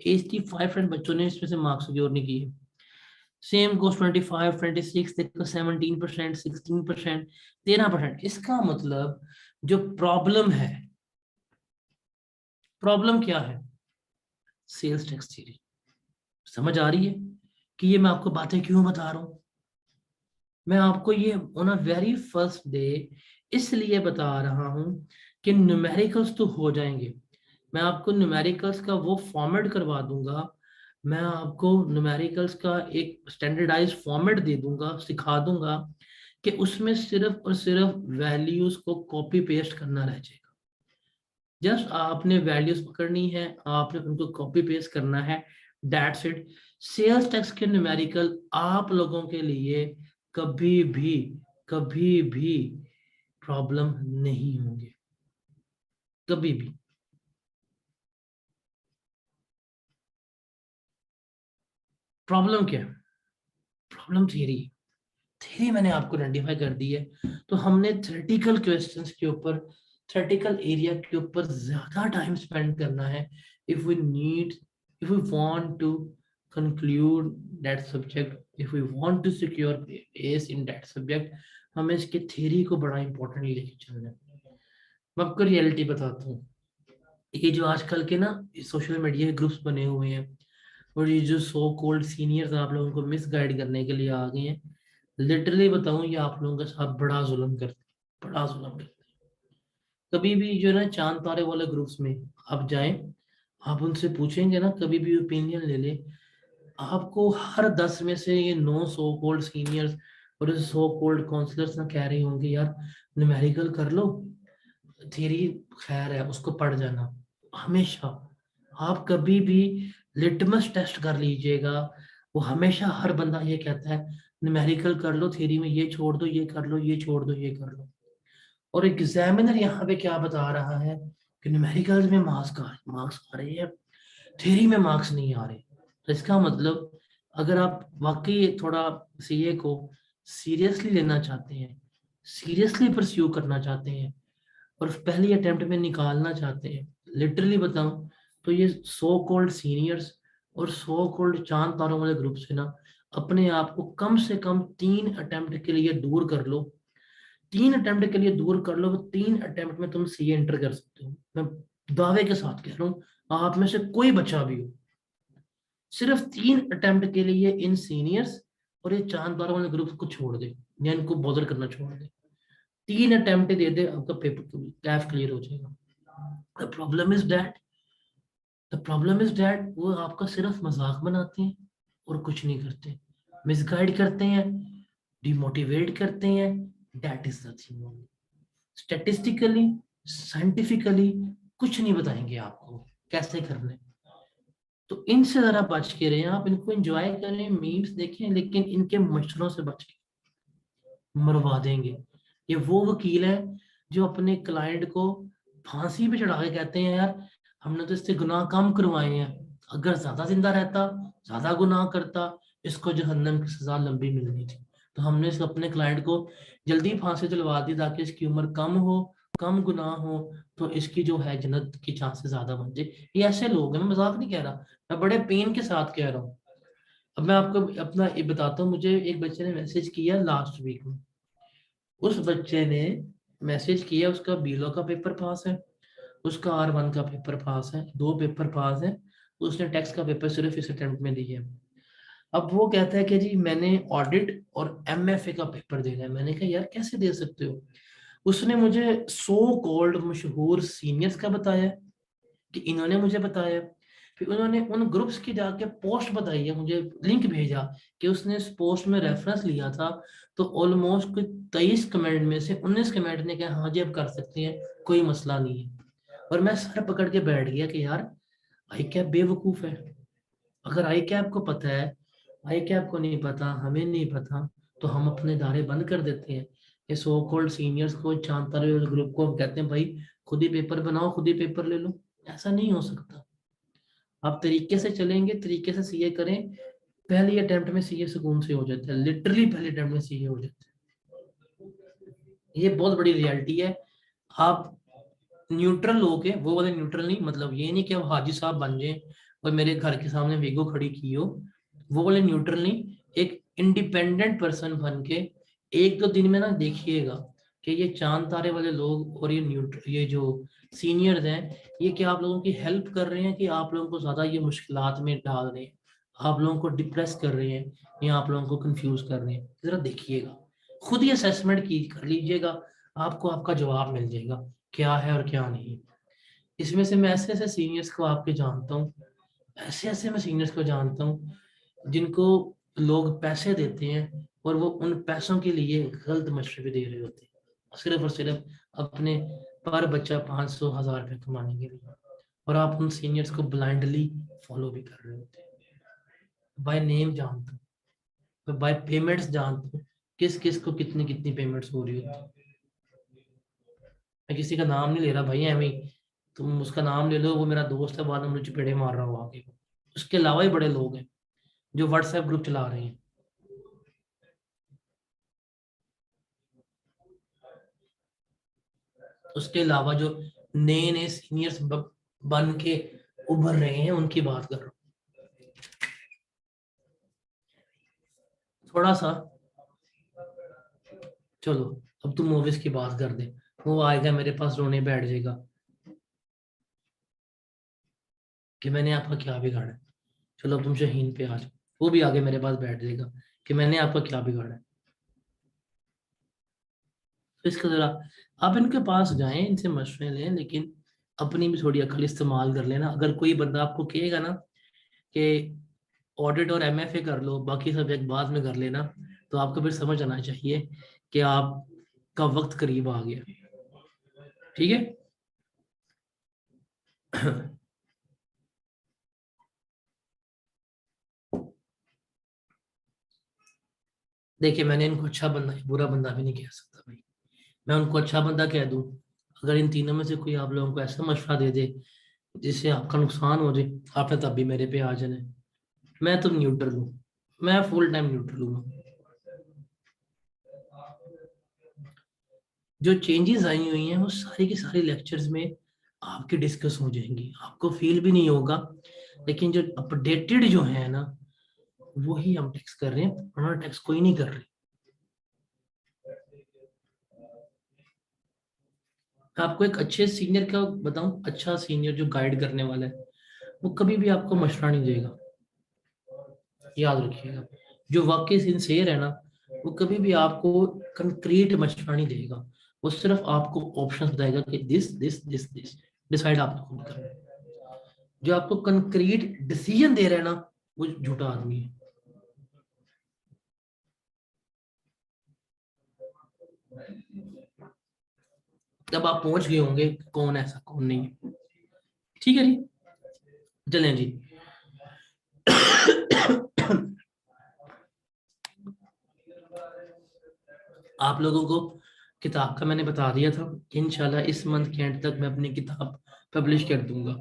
A: 85% बच्चों ने इसमें से मार्क्स सिक्योर नहीं किए। सेम गोस 25, 26 देखो 17%, 16%, 13%। इसका मतलब जो प्रॉब्लम है, प्रॉब्लम क्या है? Sales tax theory. समझ आ रही है कि ये मैं आपको बातें क्यों बता रहा हूं? मैं आपको ये on a very first day इसलिए बता रहा हूं कि न्यूमेरिकल्स तो हो जाएंगे, मैं आपको न्यूमेरिकल्स का वो फॉर्मेट करवा दूंगा, मैं आपको न्यूमेरिकल्स का एक स्टैंडर्डाइज फॉर्मेट दे दूंगा, सिखा दूंगा कि उसमें सिर्फ और सिर्फ वैल्यूज को कॉपी पेस्ट करना रह जाएगा। जस्ट आपने वैल्यूज पकड़नी है, आपने उनको कॉपी पेस्ट करना है, दैट्स इट। सेल्स टैक्स के न्यूमेरिकल आप लोगों के लिए कभी भी प्रॉब्लम नहीं होंगे, कभी भी। प्रॉब्लम क्या है? प्रॉब्लम थियरी, थियरी मैंने आपको आइडेंटिफाई कर दी है। तो हमने थ्योरेटिकल क्वेश्चंस के ऊपर, थ्योरेटिकल एरिया के ऊपर ज्यादा टाइम स्पेंड करना है if we need, if we want to conclude that subject, if we want to secure ace in that subject, हमें इसके थ्योरी को बड़ा इंपॉर्टेंटली लेके चलना है। मैं आपको रियलिटी बताता हूँ, ये जो आजकल के ना सोशल मीडिया के ग्रुप्स बने हुए हैं, और ये जो सो कॉल्ड सीनियर्स आप लोगों को मिस गाइड करने के लिए आ गए हैं, लिटरली बताऊं ये आप लोगों के साथ बड़ा जुल्म करते हैं, बड़ा जुल्म करते हैं। कभी भी जो है ना चांद तारे वाले ग्रुप्स में आप जाएं, आप उनसे पूछेंगे ना, कभी भी ओपिनियन ले ले, आपको हर 10 में से ये 9 सो कॉल्ड सीनियर्स और सो कॉल्ड काउंसलर्स ना कह रहे होंगे यार न्यूमेरिकल कर लो, थ्योरी खैर है उसको पढ़ जाना। हमेशा आप कभी भी लिटमस टेस्ट कर लीजिएगा, वो हमेशा हर बंदा ये कहता है न्यूमेरिकल कर लो, थ्योरी में ये छोड़ दो, ये कर लो, ये छोड़ दो, ये कर लो। और एग्जामिनर यहाँ पे क्या बता रहा है कि न्यूमेरिकल्स में मार्क्स आ रहे हैं, थ्योरी में मार्क्स नहीं आ रहे। तो इसका मतलब अगर आप वाकई थोड़ा सीए को सीरियसली लेना चाहते हैं, सीरियसली परस्यू करना चाहते हैं, और पहली अटेम्प्ट में निकालना चाहते हैं, लिटरली बताऊं तो ये सो कॉल्ड सीनियर्स और सो कॉल्ड चांद तारों वाले ग्रुप से ना अपने आप को कम से कम 3 अटेम्प्ट के लिए दूर कर लो। 3 अटेम्प्ट के लिए दूर कर लो, 3 अटेम्प्ट में तुम सीए एंटर कर सकते हो। मैं दावे के साथ कह रहा हूँ, आप में से कोई बच्चा भी हो, सिर्फ 3 अटेम्प्ट के लिए इन सीनियर्स और ये चांद तारों वाले ग्रुप को छोड़ दे, या इनको बॉदर करना छोड़ दे। 3 अटेम्प्ट दे दे, आपका पेपर कैफ क्लियर हो जाएगा। The problem is that, the problem is that वो आपका सिर्फ मजाक बनाते हैं और कुछ नहीं करते, मिसगाइड करते हैं, डिमोटिवेट करते हैं, that is the thing only. Statistically, scientifically कुछ नहीं बताएंगे आपको कैसे करने। तो इनसे जरा बच के रहें आप, इनको एंजॉय करें, मीम्स देखें, लेकिन इनके मच्छरों से बच के, मरवा देंगे। ये वो वकील है जो अपने क्लाइंट को फांसी पे चढ़ा के कहते हैं यार हमने तो इससे गुनाह कम करवाए हैं, अगर ज्यादा जिंदा रहता, ज्यादा गुनाह करता, इसको जहन्नम की सजा लंबी मिलनी थी। तो हमने इस अपने क्लाइंट को जल्दी फांसी दिलवा दी ताकि इसकी उम्र कम हो, कम गुनाह हो, तो इसकी जो है जन्नत की चांसेस ज्यादा बन जाए। ये ऐसे लोग हैं, मैं मजाक नहीं कह रहा, मैं बड़े पेन के साथ कह रहा हूँ। अब मैं आपको अपना ये बताता हूँ, मुझे एक बच्चे ने मैसेज किया लास्ट वीक में। उस बच्चे ने मैसेज किया, उसका बीलो का पेपर पास है, उसका R1 का पेपर पास है, 2 पेपर पास है, उसने टैक्स का पेपर सिर्फ इस अटेम्प्ट में दिया है। अब वो कहता है कि जी मैंने ऑडिट और MFA का पेपर देना है। मैंने कहा यार कैसे दे सकते हो? उसने मुझे सो कॉल्ड मशहूर सीनियर्स का बताया कि इन्होंने मुझे बताया, फिर उन्होंने उन ग्रुप्स की जाके पोस्ट बताई है, मुझे लिंक भेजा कि उसने इस पोस्ट में रेफरेंस लिया था। तो ऑलमोस्ट कोई 23 कमेंट में से 19 कमेंट ने कहा हाँ जी अब कर सकते हैं, कोई मसला नहीं है। और मैं सर पकड़ के बैठ गया कि यार आई कैप बेवकूफ है। अगर आई कैप को पता है, आई कैप को नहीं पता, हमें नहीं पता, तो हम अपने दायरे बंद कर देते हैं। ये सो कॉल्ड सीनियर्स को, चांतारे ग्रुप को हम कहते हैं भाई खुद ही पेपर बनाओ, खुद ही पेपर ले लो। ऐसा नहीं हो सकता। आप तरीके से चलेंगे, तरीके से सीए करें, पहली अटेम्प्ट में सीए सुकून से हो जाता है, लिटरली पहले अटेम्प्ट में सीए हो जाता है। ये बहुत बड़ी रियलिटी है। आप न्यूट्रल लोग हैं, वो वाले न्यूट्रल नहीं, मतलब ये नहीं कि आप हाजी साहब बन जाए और मेरे घर के सामने वीगो खड़ी की हो, वो वाले न्यूट्रल नहीं। एक इंडिपेंडेंट पर्सन बन के 1-2 दिन में ना देखिएगा कि ये चांद तारे वाले लोग और ये जो सीनियर्स हैं, ये क्या आप लोगों की हेल्प कर रहे हैं कि आप लोगों को ज्यादा ये मुश्किलात में डाल रहे हैं, आप लोगों को डिप्रेस कर रहे हैं या आप लोगों को कंफ्यूज कर रहे हैं? जरा देखिएगा, खुद ही असेसमेंट की कर लीजिएगा, आपको आपका जवाब मिल जाएगा क्या है और क्या नहीं। इसमें से मैं ऐसे ऐसे सीनियर्स को आपके जानता हूँ, ऐसे ऐसे मैं सीनियर्स को जानता हूँ जिनको लोग पैसे देते हैं और वो उन पैसों के लिए गलत मशवरे दे रहे होते हैं, सिर्फ और सिर्फ अपने पर बच्चा 500-1000 रुपये कमाने के लिए। और आप उन सीनियर्स को ब्लाइंडली फॉलो भी कर रहे होते हैं। बाय नेम जानता हूँ, मैं बाय पेमेंट्स जानता हूँ, किस किस को कितनी कितनी पेमेंट्स हो रही होती है। मैं किसी का नाम नहीं ले रहा भाई, एवं तुम उसका नाम ले लो, वो मेरा दोस्त है, बाद में मुझे चपेड़े मार रहा हो आगे। उसके अलावा ही बड़े लोग हैं जो व्हाट्सएप ग्रुप चला रहे हैं। उसके अलावा जो नए नए सीनियर्स बन के उभर रहे हैं उनकी बात कर रहा हूँ। थोड़ा सा चलो, अब तुम मूवीज की बात कर दे, वो आएगा मेरे पास रोने बैठ जाएगा कि मैंने आपका क्या बिगाड़ा है। चलो अब तुम शहीन पे आ जाओ, वो भी आगे मेरे पास बैठ जाएगा कि मैंने आपका क्या बिगाड़ा है। तो इसका जरा आप इनके पास जाएं, इनसे मशवरे लें, लेकिन अपनी भी थोड़ी अकल इस्तेमाल कर लेना। अगर कोई बंदा आपको कहेगा ना कि ऑडिट और MFA कर लो, बाकी सब्जेक्ट बाद में कर लेना, तो आपको फिर समझ आना चाहिए कि आपका वक्त करीब आ गया। ठीक है। देखिए मैंने इनको अच्छा बंदा बुरा बंदा भी नहीं कह सकता भाई। मैं उनको अच्छा बंदा कह दूं, अगर इन तीनों में से कोई आप लोगों को ऐसा मशवरा दे दे जिससे आपका नुकसान हो जाए, आपने तब भी मेरे पे आ जाना है। मैं तो न्यूट्रल हूँ, मैं फुल टाइम न्यूट्रल हूँ। जो चेंजेस आई हुई हैं वो सारी की सारी लेक्चर्स में आपके डिस्कस हो जाएंगी, आपको फील भी नहीं होगा। लेकिन जो अपडेटेड जो है ना, वही हम टेक्स्ट कर रहे हैं, पुराना टेक्स्ट कोई नहीं कर रहे। मैं आपको एक अच्छे सीनियर का बताऊं, अच्छा सीनियर जो गाइड करने वाला है, वो कभी भी आपको मशवरा नहीं देगा, याद रखिएगा। जो वाकई सिंसियर है ना, वो कभी भी आपको कंक्रीट मशवरा नहीं देगा, वो सिर्फ आपको ऑप्शंस बताएगा कि this this this this, decide आपको खुद करना है। जो आपको कंक्रीट डिसीजन दे रहा है ना, वो झूठा आदमी है। तब आप पहुंच गए होंगे कौन ऐसा कौन नहीं है। ठीक है जी, चलें जी। आप लोगों को किताब का मैंने बता दिया था, इंशाल्लाह इस मंथ के एंड तक मैं अपनी किताब पब्लिश कर दूंगा।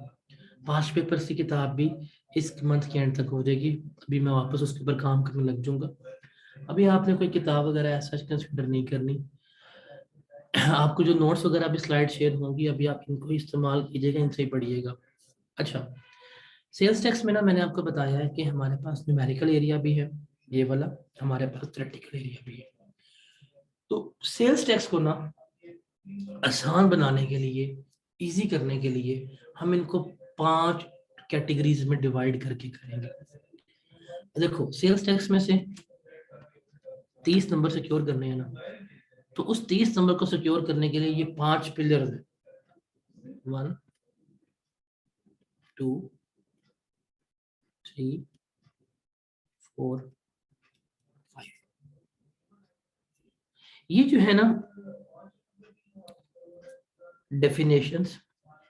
A: पास्ट पेपर्स की किताब भी इस मंथ के एंड तक हो जाएगी। अभी मैं वापस उसके ऊपर काम करने लग जाऊंगा। अभी आपने कोई किताब वगैरह ऐसा कंसिडर नहीं करनी। आपको जो नोट्स वगैरह भी स्लाइड शेयर होंगी, अभी आप इनको इस्तेमाल कीजिएगा, इनसे ही पढ़िएगा। अच्छा, सेल्स टैक्स में ना मैंने आपको बताया है कि हमारे पास न्यूमेरिकल एरिया भी है, ये वाला, हमारे पास थ्योरेटिकल एरिया भी है। तो सेल्स टैक्स को ना आसान बनाने के लिए, इजी करने के लिए, हम इनको 5 कैटेगरीज में डिवाइड करके करेंगे। देखो, सेल्स टैक्स में से 30 नंबर सिक्योर करने हैं ना, तो उस 30 नंबर को सिक्योर करने के लिए ये 5 पिलर्स हैं। 1 2 3 4 5। ये जो है ना डेफिनेशंस,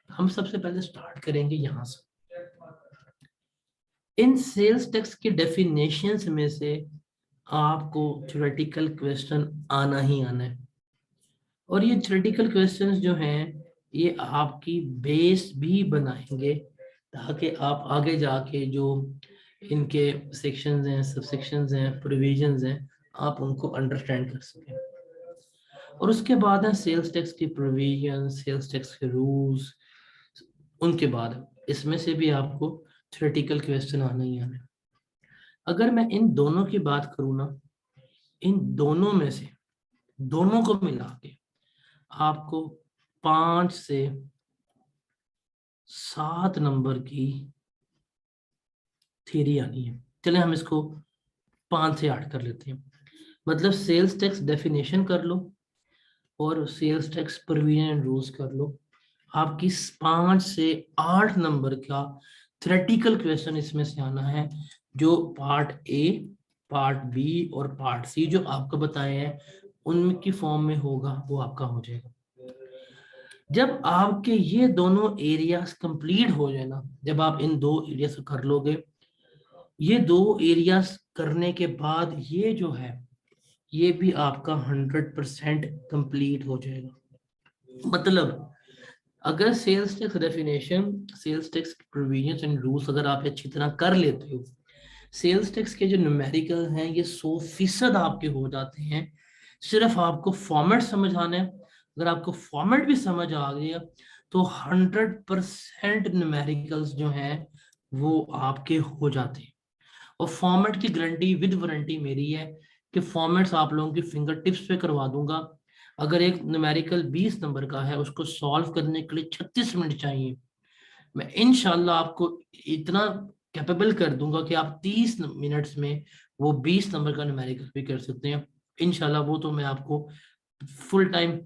A: हम सबसे पहले स्टार्ट करेंगे यहां से। इन सेल्स टैक्स की डेफिनेशंस में से आपको थ्योरेटिकल क्वेश्चन आना ही आना है। और ये थ्योरेटिकल क्वेश्चंस जो हैं, ये आपकी बेस भी बनाएंगे, ताकि आप आगे जाके जो इनके सेक्शंस हैं, सब सेक्शंस हैं, प्रोविजंस हैं, आप उनको अंडरस्टैंड कर सकें। और उसके बाद है सेल्स टैक्स की प्रोविजन, सेल्स टैक्स के रूल्स। उनके बाद इसमें से भी आपको थ्योरेटिकल क्वेश्चन आना ही आना है। अगर मैं इन दोनों की बात करूँ ना, इन दोनों में से, दोनों को मिला के आपको 5 से 7 नंबर की थ्योरी आनी है। चले हम इसको 5 से 8 कर लेते हैं। मतलब सेल्स टैक्स डेफिनेशन कर लो और sales tax provision and rules कर लो, आपकी 5 से 8 नंबर का थ्योरेटिकल क्वेश्चन इसमें से आना है, जो पार्ट ए, पार्ट बी और पार्ट सी जो आपको बताए हैं उनकी फॉर्म में होगा, वो आपका हो जाएगा। जब आपके ये दोनों एरियाज कंप्लीट हो जाए ना, जब आप इन 2 एरियाज को कर लोगे, ये 2 एरियाज करने के बाद ये जो है, ये भी आपका 100% कंप्लीट हो जाएगा। मतलब अगर sales tax definition, sales tax provisions and rules अगर आप अच्छी तरह कर लेते हो, सेल्स टैक्स के जो न्यूमेरिकल हैं ये 100% आपके हो जाते हैं। सिर्फ आपको फॉर्मेट समझ आना है। अगर आपको फॉर्मेट भी समझ आ गया तो 100% न्यूमेरिकल्स जो हैं वो आपके हो जाते हैं। और फॉर्मेट की गारंटी विद वारंटी मेरी है कि फॉर्मेट्स आप लोगों की फिंगर टिप्स पे करवा दूंगा। अगर एक न्यूमेरिकल 20 नंबर का है, उसको सॉल्व करने के लिए 36 मिनट चाहिए, मैं इंशाल्लाह आपको इतना कैपेबल कर दूंगा कि आप 30 मिनट्स में वो 20 नंबर का न्यूमेरिकल भी कर सकते हैं इंशाल्लाह। वो तो मैं आपको फुल टाइम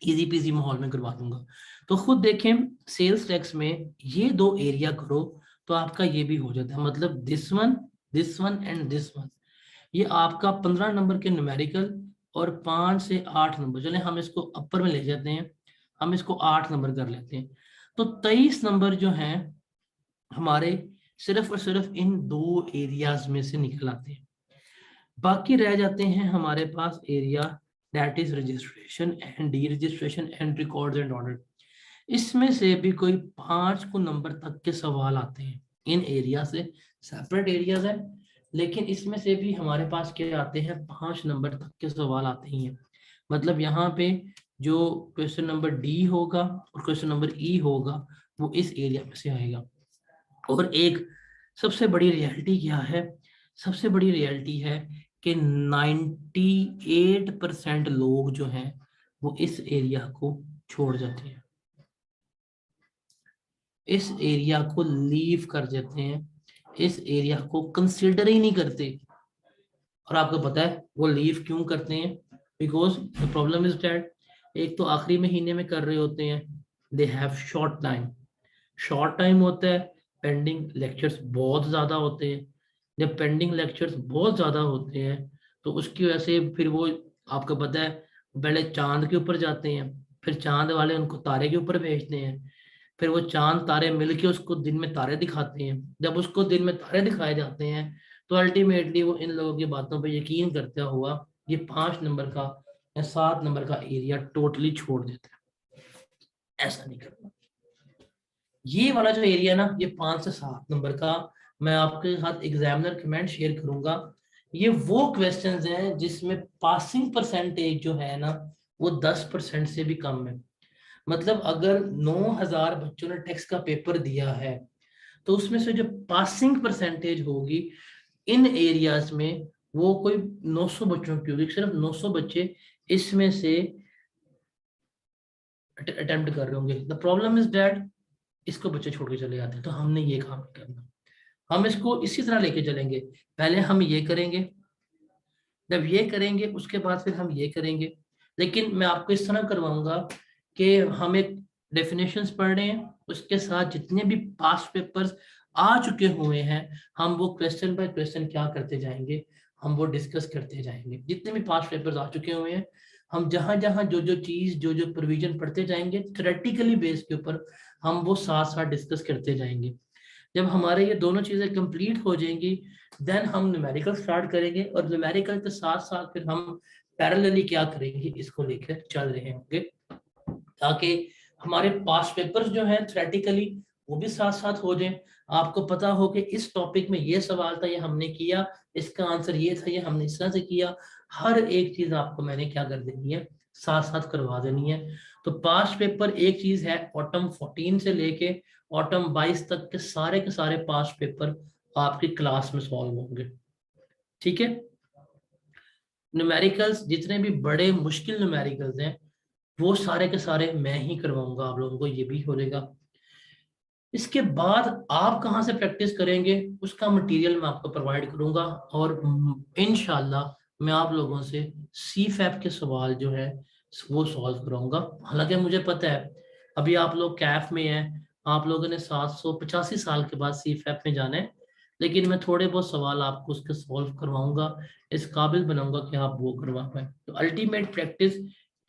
A: इजी पीजी माहौल में करवा दूंगा। तो खुद देखें, सेल्स टैक्स में ये 2 एरिया करो तो आपका ये भी हो जाता है। मतलब this one and this one, ये आपका 15 नंबर के न्यूमेरिकल और 5 से 8 नंबर, चले हम इसको अपर में ले जाते हैं, हम इसको 8 नंबर कर लेते हैं। तो 23 नंबर जो हैं हमारे सिर्फ और सिर्फ इन 2 एरियाज में से निकल आते हैं। बाकी रह जाते हैं हमारे पास area, that is registration and deregistration and records and audit. इसमें से भी कोई 5 को नंबर तक के सवाल आते हैं। इन एरिया से सेपरेट एरियाज है, लेकिन इसमें से भी हमारे पास क्या आते हैं, 5 नंबर तक के सवाल आते ही हैं। मतलब यहाँ पे जो क्वेश्चन नंबर डी होगा और क्वेश्चन नंबर ई होगा वो इस एरिया में से आएगा। और एक सबसे बड़ी रियलिटी क्या है, सबसे बड़ी रियलिटी है कि 98% लोग जो हैं वो इस एरिया को छोड़ जाते हैं, इस एरिया को लीव कर देते हैं, इस एरिया को कंसिडर ही नहीं करते। और आपको पता है वो लीव क्यों करते हैं? Because the problem is that एक तो आखिरी महीने में कर रहे होते हैं, they have short time, short time होता है, पेंडिंग लेक्चर्स बहुत ज़्यादा होते हैं। जब पेंडिंग लेक्चर्स बहुत ज़्यादा होते हैं तो उसकी वजह से फिर वो, आपको पता है, पहले चांद के ऊपर जाते हैं, फिर चांद वाले उनको तारे के ऊपर भेजते हैं, फिर वो चांद तारे मिलके उसको दिन में तारे दिखाते हैं। जब उसको दिन में तारे दिखाए जाते हैं तो अल्टीमेटली वो इन लोगों की बातों पर यकीन करता हुआ ये 5 नंबर का या 7 नंबर का एरिया टोटली छोड़ देता है। ऐसा नहीं करना। ये वाला जो एरिया ना, ये 5 से 7 नंबर का, मैं आपके साथ एग्जामिनर कमेंट शेयर करूंगा। ये वो क्वेश्चंस हैं जिसमें पासिंग परसेंटेज जो है ना वो 10% से भी कम है। मतलब अगर 9,000 बच्चों ने टेक्स्ट का पेपर दिया है तो उसमें से जो पासिंग परसेंटेज होगी इन एरियाज में वो कोई 900 बच्चों की होगी। सिर्फ 900 बच्चे इसमें से अटेम्प्ट कर रहे होंगे। द प्रॉब्लम इज दैट इसको बच्चे छोड़ के चले जाते हैं। तो हमने ये काम नहीं करना, हम इसको इसी तरह लेके चलेंगे। पहले हम ये करेंगे, जब ये करेंगे उसके बाद फिर हम ये करेंगे। लेकिन मैं आपको इस तरह करवाऊंगा कि हम एक डेफिनेशंस पढ़ रहे हैं, उसके साथ जितने भी पास्ट पेपर्स आ चुके हुए हैं हम वो क्वेश्चन बाय क्वेश्चन क्या करते जाएंगे, हम वो डिस्कस करते जाएंगे। जितने भी पास्ट पेपर्स आ चुके हुए हैं हम जहां जहां जो जो चीज जो जो प्रोविजन पढ़ते जाएंगे थ्योरेटिकली बेस के ऊपर हम वो साथ साथ डिस्कस करते जाएंगे। जब हमारे ये दोनों चीजें कंप्लीट हो जाएंगी देन हम न्यूमेरिकल स्टार्ट करेंगे, और न्यूमेरिकल के साथ साथ फिर हम पैरेलली क्या करेंगे इसको लेकर चल रहे होंगे, ताकि हमारे पास पेपर्स जो हैं थ्योरेटिकली वो भी साथ साथ हो जाएं। आपको पता हो कि इस टॉपिक में ये सवाल था, ये हमने किया, इसका आंसर ये था, ये हमने इस तरह से किया। हर एक चीज आपको मैंने क्या कर देनी है, साथ साथ करवा देनी है। तो पास्ट पेपर एक चीज है, ऑटम 14 से लेके ऑटम 22 तक के सारे पास्ट पेपर आपकी क्लास में सॉल्व होंगे। ठीक है। न्यूमेरिकल्स जितने भी बड़े मुश्किल न्यूमेरिकल्स हैं वो सारे के सारे मैं ही करवाऊंगा आप लोगों को, ये भी हो जाएगा। इसके बाद आप कहाँ से प्रैक्टिस करेंगे उसका मटेरियल मैं आपको प्रोवाइड करूंगा, और इंशाल्लाह मैं आप लोगों से सी फैप के सवाल जो है वो सॉल्व कराऊंगा। हालांकि मुझे पता है अभी आप लोग कैफ में हैं, आप लोगों ने 785 साल के बाद सी फैप में जाना है, लेकिन मैं थोड़े बहुत सवाल आपको उसके सॉल्व करवाऊंगा, इस काबिल बनाऊंगा कि आप वो करवा पाए। तो अल्टीमेट प्रैक्टिस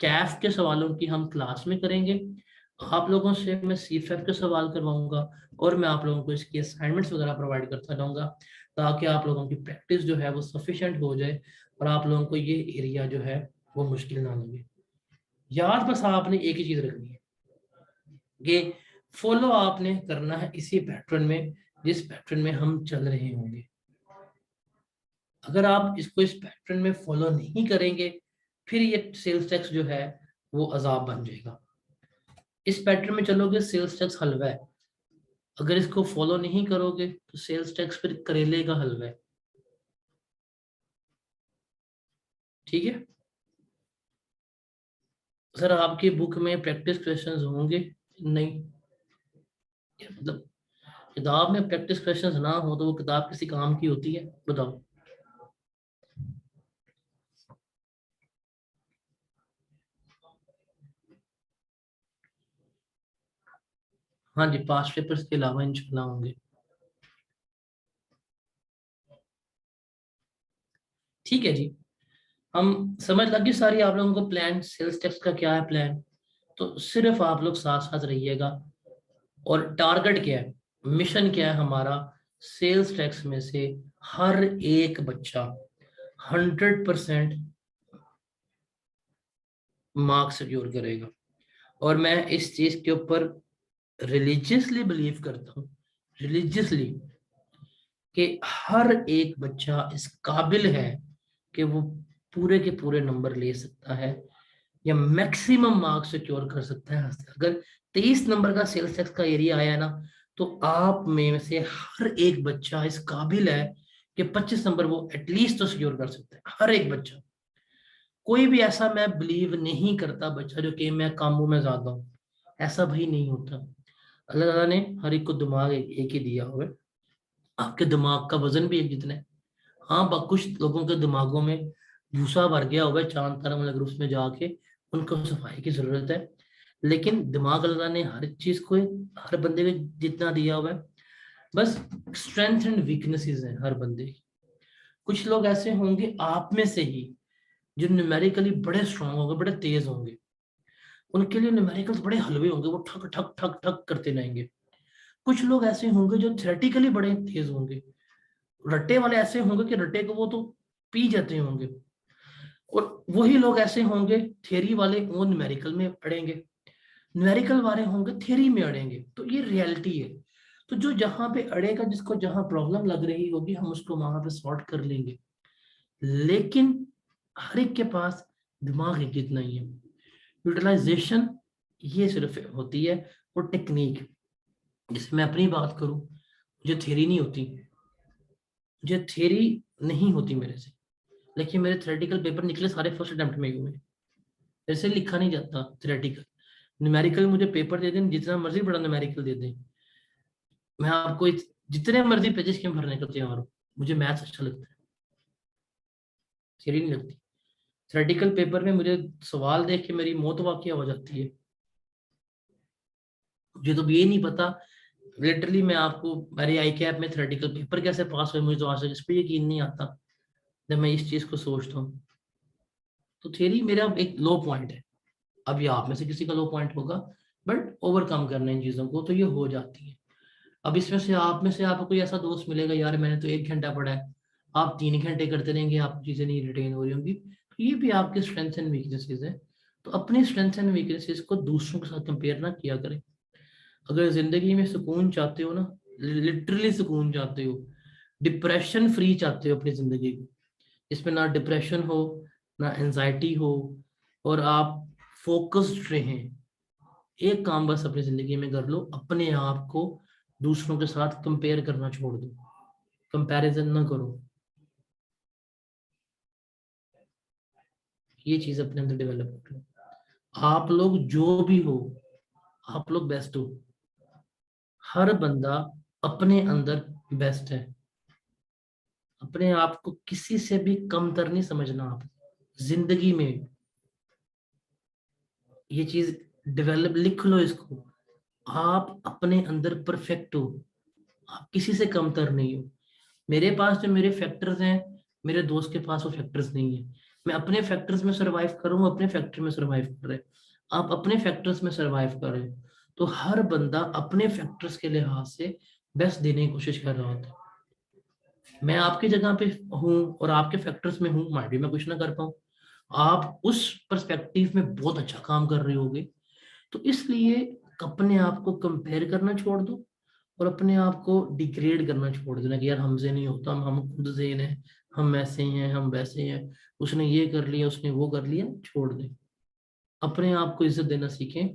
A: कैफ के सवालों की हम क्लास में करेंगे, आप लोगों से मैं सी फैप के सवाल करवाऊंगा, और मैं आप लोगों को इसकी असाइनमेंट्स वगैरह प्रोवाइड करता रहूंगा, ताकि आप लोगों की प्रैक्टिस जो है वो सफिशिएंट हो जाए और आप लोगों को ये एरिया जो है वो मुश्किल ना लगे। याद बस आपने एक ही चीज रखनी है कि फॉलो आपने करना है इसी पैटर्न में जिस पैटर्न में हम चल रहे होंगे। अगर आप इसको इस पैटर्न में फॉलो नहीं करेंगे फिर ये सेल्स टैक्स जो है वो अजाब बन जाएगा। इस पैटर्न में चलोगे सेल्स टैक्स हलवा है, अगर इसको फॉलो नहीं करोगे तो सेल्स टैक्स फिर करेले का हलवा है। ठीक है। सर आपकी बुक में प्रैक्टिस क्वेश्चंस होंगे? नहीं, मतलब किताब में प्रैक्टिस क्वेश्चंस ना हो तो वो किताब किसी काम की होती है? बताओ। हाँ जी, पास्ट पेपर्स के अलावा इंशाल्लाह होंगे। ठीक है जी, हम समझ लगी सारी आप लोगों को प्लान, सेल्स टैक्स का क्या है प्लान। तो सिर्फ आप लोग साथ साथ रहिएगा। और टारगेट क्या है, मिशन क्या है हमारा, सेल्स टैक्स में से हर एक बच्चा 100% मार्क्स सिक्योर करेगा। और मैं इस चीज के ऊपर रिलीजियसली बिलीव करता हूँ, रिलीजियसली, कि हर एक बच्चा इस काबिल है कि वो पूरे के पूरे नंबर ले सकता है या मैक्सिमम मार्क्स सिक्योर कर सकता है। अगर 23 नंबर का सेल्स टैक्स का एरिया आया ना तो आप में से हर एक बच्चा इस काबिल है कि 25 नंबर वो एटलीस्ट तो सिक्योर कर सकता है, हर एक बच्चा। कोई भी ऐसा मैं बिलीव नहीं करता बच्चा जो कि मैं कामों में ज्यादा हूँ, ऐसा भाई नहीं होता। अल्लाह ताला ने हर एक को दिमाग एक ही दिया हुआ है, आपके दिमाग का वजन भी एक जितना है। हाँ, कुछ लोगों के दिमागों में भूसा भर गया हुआ है, चांद तारा मतलब उसमें जाके उनको सफाई की जरूरत है। लेकिन दिमाग अल्लाह ने हर चीज को हर बंदे को जितना दिया हुआ है, बस स्ट्रेंथ एंड वीकनेसेस हैं हर बंदे की। कुछ लोग ऐसे होंगे आप में से ही जो न्यूमेरिकली बड़े स्ट्रांग होंगे, बड़े तेज होंगे, उनके लिए न्यूमेरिकल्स बड़े हलवे होंगे, वो ठक ठक ठक ठक करते रहेंगे। कुछ लोग ऐसे होंगे जो थ्योरेटिकली बड़े तेज होंगे, रट्टे वाले ऐसे होंगे कि रट्टे को वो तो पी जाते होंगे, और वही लोग ऐसे होंगे थियरी वाले, वो न्यूमेरिकल में अड़ेंगे, न्यूमेरिकल वाले होंगे थियरी में अड़ेंगे। तो ये रियलिटी है। तो जो जहां पे अड़ेगा, जिसको जहां प्रॉब्लम लग रही होगी, हम उसको वहां पे सॉर्ट कर लेंगे। लेकिन हर एक के पास दिमाग एक जितना ही है। यूटिलाइजेशन ये सिर्फ होती है, और टेक्निक। जैसे मैं अपनी बात करूं, मुझे थियरी नहीं होती, मुझे थियरी नहीं होती मेरे से, लेकिन मेरे थ्योरेटिकल पेपर निकले सारे फर्स्ट अटेम्प्ट में ही हुए। मेरे से लिखा नहीं जाता थ्योरेटिकल। न्यूमेरिकल मुझे पेपर दे दें, जितना मर्जी बड़ा न्यूमेरिकल दे दें, मैं आपको जितने मर्जी पेजेस के भरने को तैयार हूँ। मुझे मैथ्स अच्छा लगता है, थियरी नहीं लगती। थ्योरेटिकल पेपर में मुझे सवाल देख के मेरी मौत वाकया हो जाती है। मुझे तो ये नहीं पता, लिटरली मैं आपको, मेरे आई कैप में थ्योरेटिकल पेपर कैसे पास हुए, मुझे तो आज तक इस पर यकीन नहीं आता जब मैं इस चीज को सोचता हूँ। तो थियरी मेरा एक लो पॉइंट है। अभी आप में से किसी का लो पॉइंट होगा, बट ओवरकम करना इन चीजों को तो ये हो जाती है। अब इसमें से आप में से आपको कोई ऐसा दोस्त मिलेगा, यार मैंने तो 1 घंटा पढ़ा है, आप 3 घंटे करते रहेंगे, आप चीजें नहीं रिटेन हो रही होंगी, तो ये भी आपके स्ट्रेंथ्स एंड वीकनेसेस है। तो अपने स्ट्रेंथ्स एंड वीकनेसेस को दूसरों के साथ कंपेयर ना किया करें। अगर जिंदगी में सुकून चाहते हो ना, लिटरली सुकून चाहते हो, डिप्रेशन फ्री चाहते हो अपनी जिंदगी को, इसमें ना डिप्रेशन हो, ना एंजाइटी हो, और आप फोकस्ड रहें, एक काम बस अपनी जिंदगी में कर लो, अपने आप को दूसरों के साथ कंपेयर करना छोड़ दो, कंपैरिजन ना करो। ये चीज अपने अंदर डेवलप कर लो। आप लोग जो भी हो, आप लोग बेस्ट हो। हर बंदा अपने अंदर बेस्ट है। अपने आप को किसी से भी कमतर नहीं समझना। आप जिंदगी में ये चीज डेवलप, लिख लो इसको, आप अपने अंदर परफेक्ट हो, आप किसी से कमतर नहीं हो। मेरे पास जो मेरे फैक्टर्स हैं, मेरे दोस्त के पास वो फैक्टर्स नहीं है। मैं अपने फैक्टर्स में सरवाइव करूँ, अपने फैक्टर में सरवाइव कर रहे, आप अपने फैक्टर्स में सरवाइव कर रहे हो। तो हर बंदा अपने फैक्टर्स के लिहाज से बेस्ट देने की कोशिश कर रहा होता है। मैं आपकी जगह पे हूँ और आपके फैक्टर्स में हूँ, माइट भी मैं कुछ ना कर पाऊँ, आप उस पर्सपेक्टिव में बहुत अच्छा काम कर रहे होगे। तो इसलिए अपने आप को कंपेयर करना छोड़ दो, और अपने आप को डिग्रेड करना छोड़ देना कि यार हमसे नहीं होता, हम खुद से हैं, हम ऐसे ही हैं, हम वैसे हैं, उसने ये कर लिया, उसने वो कर लिया, छोड़ दे। अपने आप को इज्जत देना सीखें,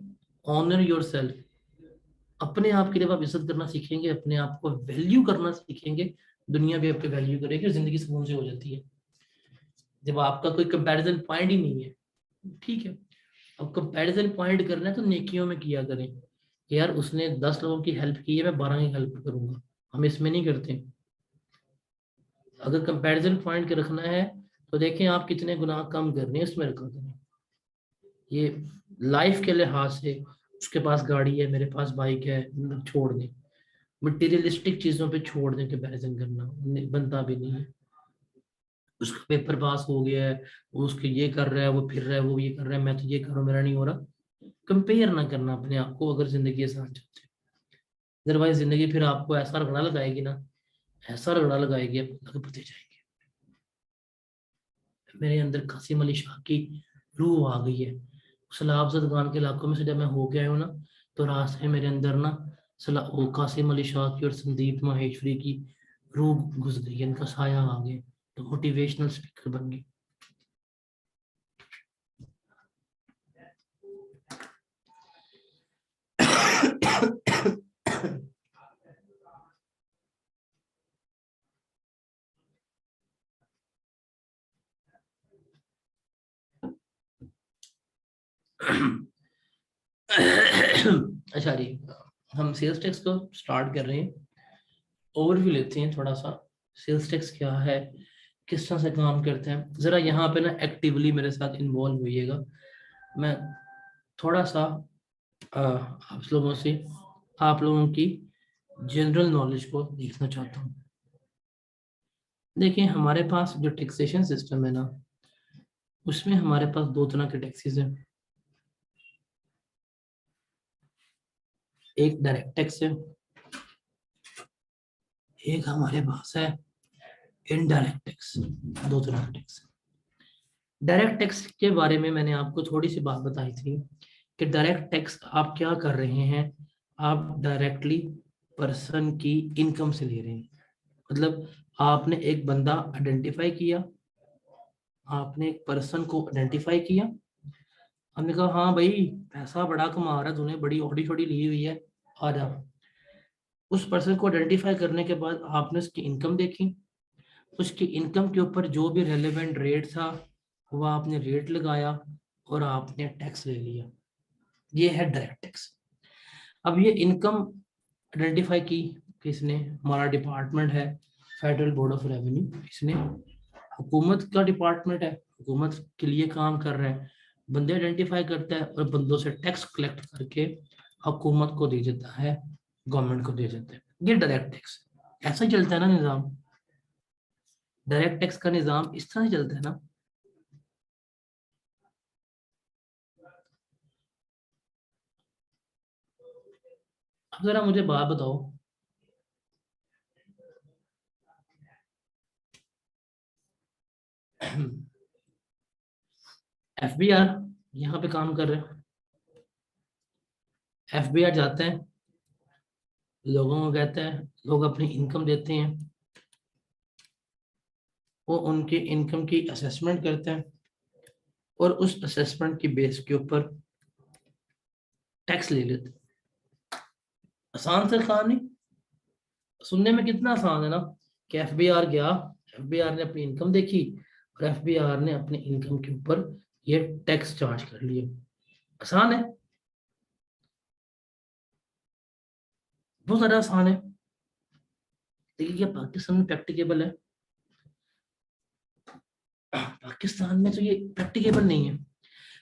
A: ऑनर योर सेल्फ। अपने आप के लिए आप इज्जत करना सीखेंगे, अपने आप को वैल्यू करना सीखेंगे, दुनिया भी आपकी वैल्यू करेगी और जिंदगी सुकून से हो जाती है जब आपका कोई कंपैरिजन पॉइंट ही नहीं है। ठीक है, अब कंपैरिजन पॉइंट करना है तो नेकियों में किया करें कि यार उसने 10 लोगों की हेल्प की है, मैं 12 की हेल्प करूंगा। हम इसमें नहीं करते। अगर कंपैरिजन पॉइंट के रखना है तो देखें आप कितने गुनाह कम कर रहे हैं, इसमें रखा करें। ये लाइफ के लिहाज से, उसके पास गाड़ी है, मेरे पास बाइक है, छोड़ दें। मटीरियलिस्टिक चीजों पे छोड़ दें, कंपैरिजन करना बनता भी नहीं है। उसका पेपर पास हो गया है, वो उसके ये कर रहा है, वो फिर रहा है, वो ये कर रहा है, मैं तो ये कर रहा हूँ, मेरा नहीं हो रहा। कंपेयर ना करना अपने आप को, अगर जिंदगी आसान चाहते हैं। अदरवाइज जिंदगी फिर आपको ऐसा रगड़ा लगाएगी ना, ऐसा रगड़ा लगाएगी, आप लगते जाएंगे। मेरे अंदर कासिम अली शाह की रूह आ गई है। सलाब खान के इलाकों में से जब मैं हो गया हूँ ना, तो रास्ते में मेरे अंदर ना वो कासिम अली शाह की और संदीप माहेश्वरी की रूह घुस गई, इनका साया आ गया, तो मोटिवेशनल स्पीकर बन गई। अच्छा जी, हम सेल्स टैक्स को स्टार्ट कर रहे हैं। ओवरव्यू लेते हैं थोड़ा सा, सेल्स टैक्स क्या है, किस तरह से काम करते हैं। जरा यहाँ पे ना एक्टिवली मेरे साथ इन्वॉल्व होइएगा। मैं थोड़ा सा आप लोगों से, आप लोगों की जनरल नॉलेज को देखना चाहता हूँ। देखिए हमारे पास जो टैक्सेशन सिस्टम है ना, उसमें हमारे पास दो तरह के टैक्सेस हैं। एक डायरेक्ट टैक्स है, एक हमारे पास है इनडायरेक्ट टैक्स। दो तरह का टैक्स। डायरेक्ट टैक्स के बारे में मैंने आपको थोड़ी सी बात बताई थी कि डायरेक्ट टैक्स आप क्या कर रहे हैं, आप डायरेक्टली पर्सन की इनकम से ले रहे हैं। मतलब आपने एक बंदा आइडेंटिफाई किया, आपने एक पर्सन को आइडेंटिफाई किया, हमने कहा हाँ भाई पैसा बड़ा कमा रहा है, तूने बड़ी ऑडी शॉडी ली हुई है, आ जा। उस पर्सन को आइडेंटिफाई करने के बाद आपने उसकी इनकम देखी, उसकी इनकम के ऊपर जो भी रेलेवेंट रेट था वह आपने रेट लगाया और आपने टैक्स ले लिया। ये है डायरेक्ट टैक्स। अब ये इनकम आइडेंटिफाई की किसने? हमारा डिपार्टमेंट है फेडरल बोर्ड ऑफ रेवेन्यू। इसने हुकूमत का डिपार्टमेंट है, हुकूमत के लिए काम कर रहा है, बंदे आइडेंटिफाई करता है और बंदों से टैक्स कलेक्ट करके हुकूमत को दे देता है, गवर्नमेंट को दे देता है। ये डायरेक्ट टैक्स। ऐसा ही चलता है ना निज़ाम, डायरेक्ट टैक्स का निज़ाम इस तरह से चलता है ना। अब जरा मुझे बात बताओ, एफबीआर यहाँ पे काम कर रहे हैं, एफबीआर जाते हैं, लोगों को कहते हैं, लोग अपनी इनकम देते हैं, वो उनकी इनकम की असेसमेंट करते हैं और उस असेसमेंट की बेस के ऊपर टैक्स ले लेते हैं। आसान से आसान नहीं, सुनने में कितना आसान है ना कि एफबीआर गया, एफबीआर ने अपनी इनकम देखी और एफबीआर ने अपनी इनकम के ऊपर ये टैक्स चार्ज कर लिए। आसान है, बहुत ज्यादा आसान है। देखिए क्या पाकिस्तान में प्रैक्टिकेबल है? पाकिस्तान में तो ये प्रैक्टिकेबल नहीं है।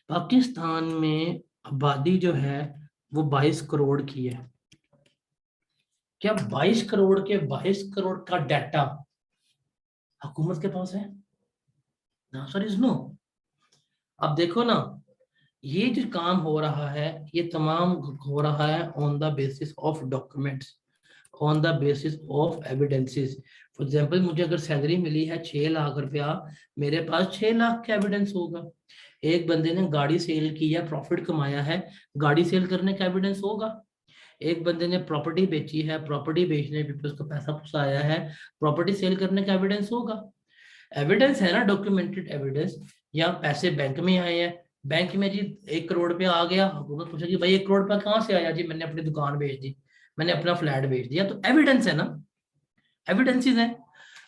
A: पाकिस्तान में आबादी जो है वो 22 करोड़ की है। क्या 22 करोड़ के 22 करोड़ का डाटा हुकूमत के पास है? ना सर, इज नो। अब देखो ना, ये जो काम हो रहा है ये तमाम हो रहा है on the basis of documents, on the basis of evidences. For example मुझे अगर सैलरी मिली है 6 लाख रुपया, मेरे पास 6 लाख का एविडेंस होगा। एक बंदे ने गाड़ी सेल की है, प्रॉफिट कमाया है, गाड़ी सेल करने का एविडेंस होगा। एक बंदे ने प्रॉपर्टी बेची है, प्रॉपर्टी बेचने पे उसका पैसा फंसा आया है, प्रॉपर्टी सेल करने का एविडेंस होगा। एविडेंस है ना, डॉक्यूमेंटेड एविडेंस। या पैसे बैंक में आए हैं, बैंक में जी 1 करोड़ रुपया आ गया, हुकूमत पूछा कि भाई 1 करोड़ रुपया कहाँ से आया? जी मैंने अपनी दुकान बेच दी, मैंने अपना फ्लैट बेच दिया। तो एविडेंस है ना, एविडेंसेस है।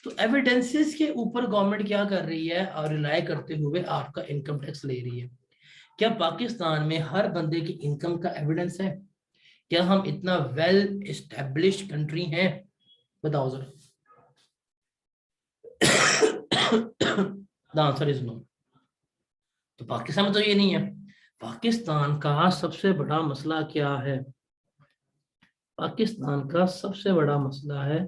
A: तो एविडेंसेस के ऊपर गवर्नमेंट क्या कर रही है और रिलाय करते हुए आपका इनकम टैक्स ले रही है। क्या पाकिस्तान में हर बंदे की इनकम का एविडेंस है? क्या हम इतना वेल एस्टेब्लिश्ड कंट्री हैं? बताओ जरा। The answer is no. तो पाकिस्तान में तो ये नहीं है। पाकिस्तान का सबसे बड़ा मसला क्या है? पाकिस्तान का सबसे बड़ा मसला है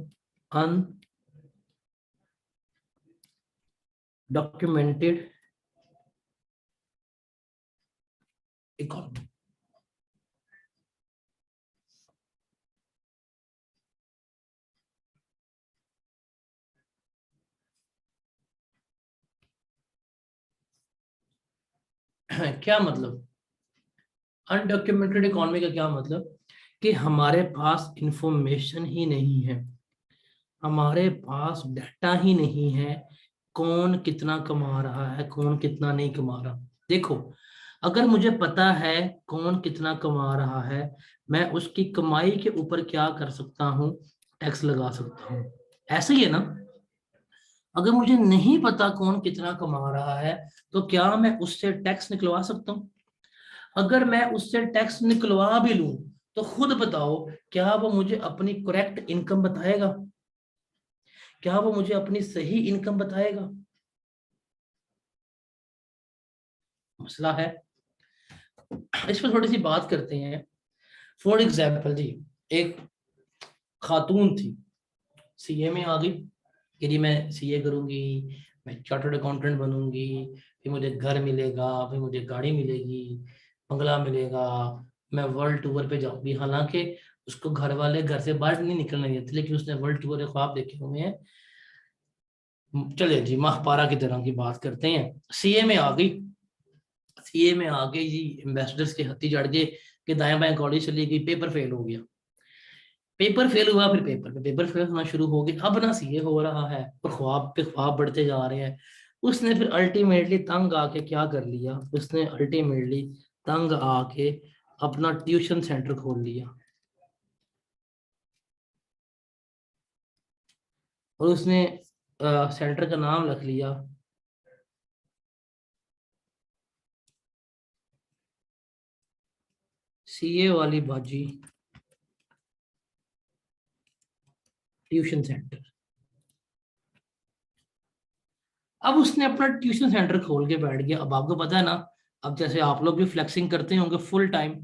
A: अनडॉक्यूमेंटेड इकोनॉमी। क्या मतलब? अनडॉक्यूमेंटेड इकोनॉमी का क्या मतलब? कि हमारे पास इंफॉर्मेशन ही नहीं है, हमारे पास डाटा ही नहीं है, कौन कितना कमा रहा है, कौन कितना नहीं कमा रहा। देखो, अगर मुझे पता है कौन कितना कमा रहा है, मैं उसकी कमाई के ऊपर क्या कर सकता हूँ? टैक्स लगा सकता हूँ। ऐसे ही है ना। अगर मुझे नहीं पता कौन कितना कमा रहा है तो क्या मैं उससे टैक्स निकलवा सकता हूँ? अगर मैं उससे टैक्स निकलवा भी लूं तो खुद बताओ, क्या वो मुझे अपनी करेक्ट इनकम बताएगा? क्या वो मुझे अपनी सही इनकम बताएगा? मसला है। इस पर थोड़ी सी बात करते हैं। फॉर एग्जाम्पल जी, एक खातून थी, सीए में आ गई कि जी मैं सीए करूंगी, मैं चार्टर्ड अकाउंटेंट बनूंगी, फिर मुझे घर मिलेगा, फिर मुझे गाड़ी मिलेगी, बंगला मिलेगा, मैं वर्ल्ड टूर पे जाऊंगी, हालांकि उसको घर वाले घर से बाहर नहीं निकलने देते, लेकिन उसने वर्ल्ड टूर के ख्वाब देखे हुए हैं। चले जी, महापारा की तरह की बात करते हैं। सीए में आ गई, सीए में आ गई जी, एम्बेसडर्स के हत्ती चढ़ गए कि दाएं बाएं कॉलेज चली गई, पेपर फेल हो गया। पेपर फेल हुआ, फिर पेपर फेल होना शुरू हो गया, अब ना सीए हो रहा है और ख्वाब पे ख्वाब बढ़ते जा रहे हैं। उसने फिर अल्टीमेटली तंग आके क्या कर लिया, उसने अल्टीमेटली तंग आके अपना ट्यूशन सेंटर खोल लिया। और उसने सेंटर का नाम रख लिया सीए वाली बाजी ट्यूशन सेंटर। अब उसने अपना ट्यूशन सेंटर खोल के बैठ गया। अब आपको पता है ना, अब जैसे आप लोग भी फ्लेक्सिंग करते होंगे फुल टाइम,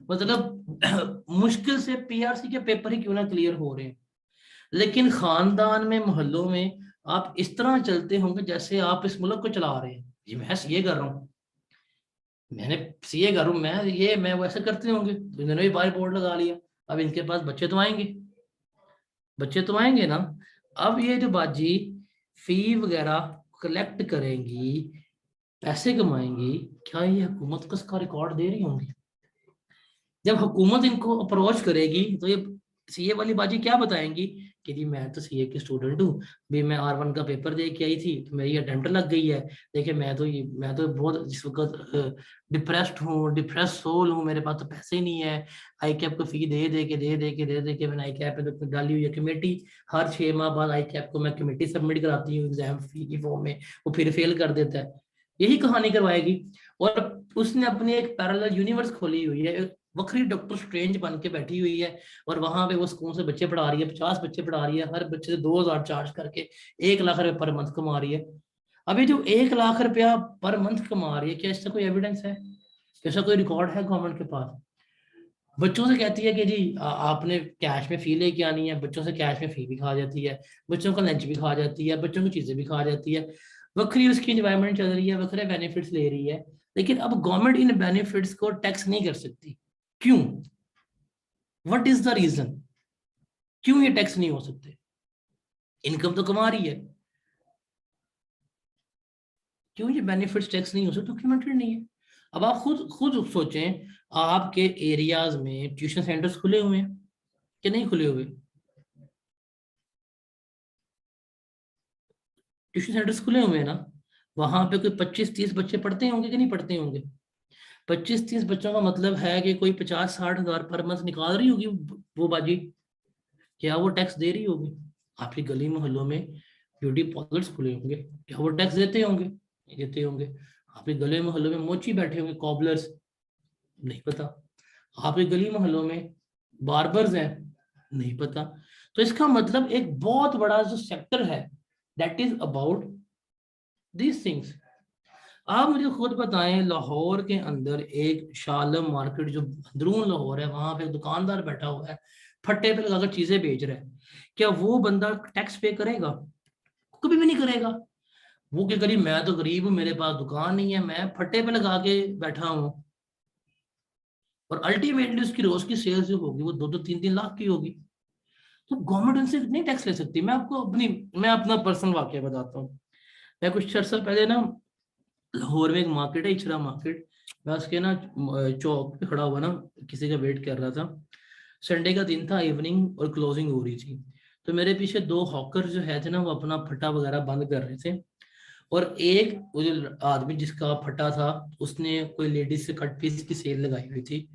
A: मतलब मुश्किल से पीआरसी के पेपर ही क्यों ना क्लियर हो रहे हैं, लेकिन खानदान में मोहल्लों में आप इस तरह चलते होंगे जैसे आप इस मुल्क को चला रहे हैं। ये मैं सीए कर रहा हूँ, मैंने सीए कर रहा हूँ, मैं वैसे करते होंगे, तो इन्होंने भी बाहर बोर्ड लगा लिया। अब इनके पास बच्चे तो आएंगे, बच्चे तो आएंगे ना। अब ये जो बाजी फी वगैरह कलेक्ट करेंगी, पैसे कमाएंगी, क्या ये हुकूमत को इसका रिकॉर्ड दे रही होंगी? जब हुकूमत इनको अप्रोच करेगी तो ये सीए वाली बाजी क्या बताएंगी कि जी मैं तो सीए की स्टूडेंट हूँ, भी मैं R1 का पेपर दे के आई थी तो मेरी अटेम्प्ट लग गई है। देखिए मैं तो बहुत इस वक्त डिप्रेस्ड हूँ, डिप्रेस सोल हूँ, मेरे पास तो पैसे ही नहीं है। आई कैप को फी दे दे के मैंने आई कैप पे डाली हुई है कमेटी। हर 6 माह बाद आई कैप को मैं कमेटी सबमिट कराती हूँ एग्जाम फी की फॉर्म में, वो फिर फेल कर देता है। यही कहानी करवाएगी। और उसने अपनी एक पैरेलल यूनिवर्स खोली हुई है, वक्री डॉक्टर स्ट्रेंज बन के बैठी हुई है। और वहां पे वो स्कूल से बच्चे पढ़ा रही है, 50 बच्चे पढ़ा रही है, हर बच्चे से 2,000 चार्ज करके 1 लाख रुपए पर मंथ कमा रही है। अभी जो 1 लाख रुपया पर मंथ कमा रही है, क्या इसका कोई एविडेंस है? कैसा कोई रिकॉर्ड है गवर्नमेंट के पास? बच्चों से कहती है कि जी आपने कैश में फी लेके आनी है, बच्चों से कैश में फी भी खा जाती है, बच्चों का लंच भी खा जाती है, बच्चों की चीजें भी खा जाती है। वक्री उसकी एनवायरमेंट चल रही है, वक्रे बेनिफिट्स ले रही है। लेकिन अब गवर्नमेंट इन बेनिफिट्स को टैक्स नहीं कर सकती, क्यों? What is the reason? क्यों ये टैक्स नहीं हो सकते? इनकम तो कमा रही है, क्यों ये बेनिफिट्स टैक्स नहीं हो सकते? डॉक्यूमेंटेड नहीं है। अब आप खुद खुद सोचें, आपके एरियाज में ट्यूशन सेंटर्स खुले हुए हैं कि नहीं खुले हुए? ट्यूशन सेंटर्स खुले हुए हैं ना। वहां पे कोई 25-30 बच्चे पढ़ते होंगे कि नहीं पढ़ते होंगे? 25-30 बच्चों का मतलब है कि कोई 50-60 हज़ार पर मंथ निकाल रही होगी वो बाजी। क्या वो टैक्स दे रही होगी? आपकी गली मोहल्लों में ब्यूटी पार्लर्स खुले होंगे, क्या वो टैक्स देते होंगे? नहीं देते होंगे। आपके गली मोहल्लों में मोची बैठे होंगे, कॉबलर्स, नहीं पता। आपके गली मोहल्लों में बार्बर्स हैं, नहीं पता। तो इसका मतलब एक बहुत बड़ा जो सेक्टर है, that is about these things. आप मुझे खुद बताएं, लाहौर के अंदर एक शालम मार्केट जो अंदरून लाहौर है, वहां पे एक दुकानदार बैठा हुआ है, फट्टे पे लगाकर चीजें बेच रहा है, क्या वो बंदा टैक्स पे करेगा? कभी भी नहीं करेगा। वो क्या करी, मैं तो गरीब हूँ, मेरे पास दुकान नहीं है, मैं फट्टे पे लगा के बैठा हूँ। और अल्टीमेटली उसकी रोज की सेल्स जो होगी वो 2-3 लाख की होगी। तो गवर्नमेंट उनसे नहीं टैक्स ले सकती। मैं अपना पर्सनल वाक्य बताता हूँ। मैं कुछ अर्सा पहले ना, लाहौर में एक मार्केट है, इचरा मार्केट, मैं उसके ना चौक पे खड़ा हुआ ना, किसी का वेट कर रहा था। संडे का दिन था, इवनिंग और क्लोजिंग हो रही थी। तो मेरे पीछे 2 हॉकर जो है थे ना, वो अपना फटा वगैरह बंद कर रहे थे। और एक वो जो आदमी जिसका फटा था, उसने कोई लेडीज से कट पीस की सेल लगाई हुई थी।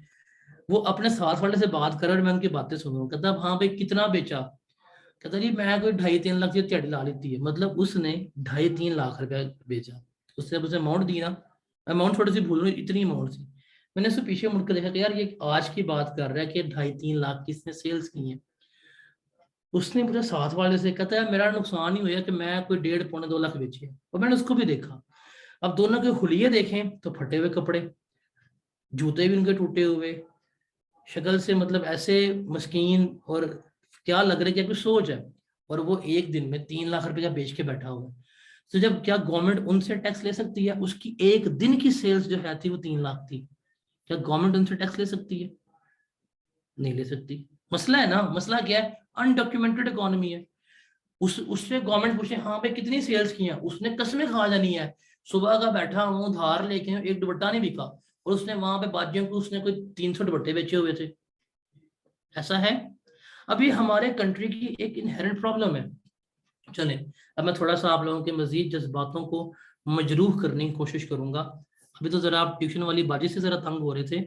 A: वो अपने साथ वाले से बात कर रहा है और मैं उनकी बातें सुन रहा हूँ। कहता हाँ भाई कितना बेचा? कहता जी मैं कोई 2.5-3 लाख की दिहाड़ी ला लेती है। मतलब उसने 2.5-3 लाख रुपया बेचा। उससे अब उसे अमाउंट दी ना, अमाउंट थोड़ी सी भूल रही, इतनी अमाउंट थी। मैंने उसको पीछे मुड़कर देखा कि यार ये आज की बात कर रहा है कि 2.5-3 लाख की इसने सेल्स की है। उसने मुझे साथ वाले से कहता है मेरा नुकसान ही हुआ कि मैं कोई 1.5-2.5 लाख बेची है। और मैंने उसको भी देखा। अब दोनों के हुलिये देखें तो फटे हुए कपड़े, जूते भी उनके टूटे हुए, शक्ल से मतलब ऐसे मस्कीन, और क्या लग रहा है कि कोई सोच है। और वो एक दिन में 3 लाख रुपए का बेच के बैठा हुआ है। तो जब क्या गवर्नमेंट उनसे टैक्स ले सकती है? उसकी एक दिन की सेल्स जो है थी वो 3 लाख थी, क्या गवर्नमेंट उनसे टैक्स ले सकती है? नहीं ले सकती। मसला है ना, मसला क्या है, अनडॉक्यूमेंटेड इकोनॉमी है। उससे गवर्नमेंट पूछे हाँ भाई कितनी सेल्स की हैं, उसने कसमें खा जानी है, सुबह का बैठा हूँ धार लेके एक दुपट्टा नहीं बिका, और उसने वहां पे बाजियों को उसने कोई 300 दुपट्टे बेचे हुए थे। ऐसा है। अभी हमारे कंट्री की एक इनहेरेंट प्रॉब्लम है। चले, अब मैं थोड़ा सा आप लोगों के मजीद जज्बातों को मजरूह करने की कोशिश करूंगा। अभी तो जरा आप ट्यूशन वाली बाजी से जरा तंग हो रहे थे,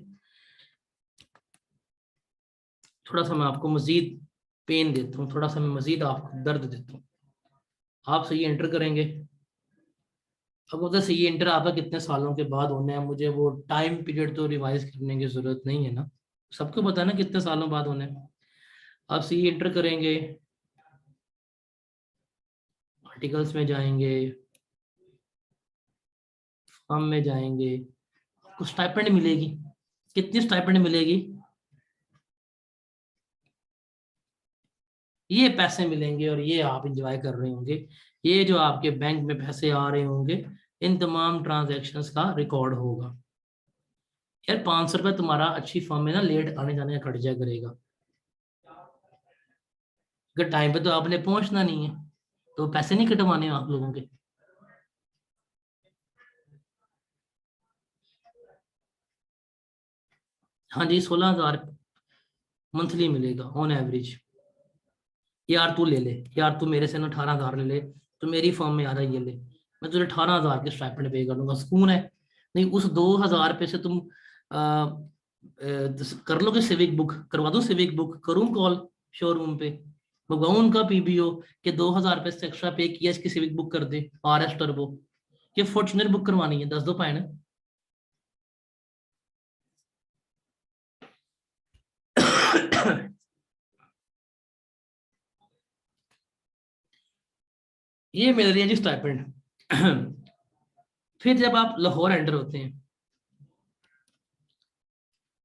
A: थोड़ा सा मैं आपको मजीद पेन देता हूँ, थोड़ा सा मैं मजीद आपको दर्द देता हूँ। आप सही एंटर करेंगे। अब उधर सही एंटर आपका कितने सालों के बाद होना है, मुझे वो टाइम पीरियड तो रिवाइज करने की जरूरत नहीं है ना, सबको पता है ना कितने सालों बाद होना है। आप सही एंटर करेंगे, आर्टिकल्स में जाएंगे, फॉर्म में जाएंगे, आपको स्टाइपेंड मिलेगी। कितनी स्टाइपेंड मिलेगी? ये पैसे मिलेंगे और ये आप इंजॉय कर रहे होंगे। ये जो आपके बैंक में पैसे आ रहे होंगे, इन तमाम ट्रांजैक्शंस का रिकॉर्ड होगा। यार 500 रुपये तुम्हारा अच्छी फॉर्म में ना लेट आने जाने का खर्चा जाया करेगा, अगर टाइम पे तो आपने पहुंचना नहीं है, तो पैसे नहीं कटवाने आप लोगों के। हाँ जी, 16,000 मंथली मिलेगा ऑन एवरेज। यार तू ले ले, यार तू मेरे से ना 18,000 ले ले, तो मेरी फॉर्म में आ रहा है, ये ले, मैं तुझे 18,000 के स्टाइपेंड पे कर दूंगा, सुकून है। नहीं उस 2,000 पे से तुम कर लोगे सिविक बुक, करवा दो सिविक बुक, करूँ कॉल शोरूम पे, मंगवाऊं उनका पीबीओ कि 2,000 रुपये से एक्स्ट्रा पे किया, इसकी सिविक बुक कर दे, आर एस टर्बो, कि फॉर्चुनर बुक करवानी है, 10 दो पाए। ये मिल रही है जी स्टाइपेंड। फिर जब आप लाहौर एंटर होते हैं,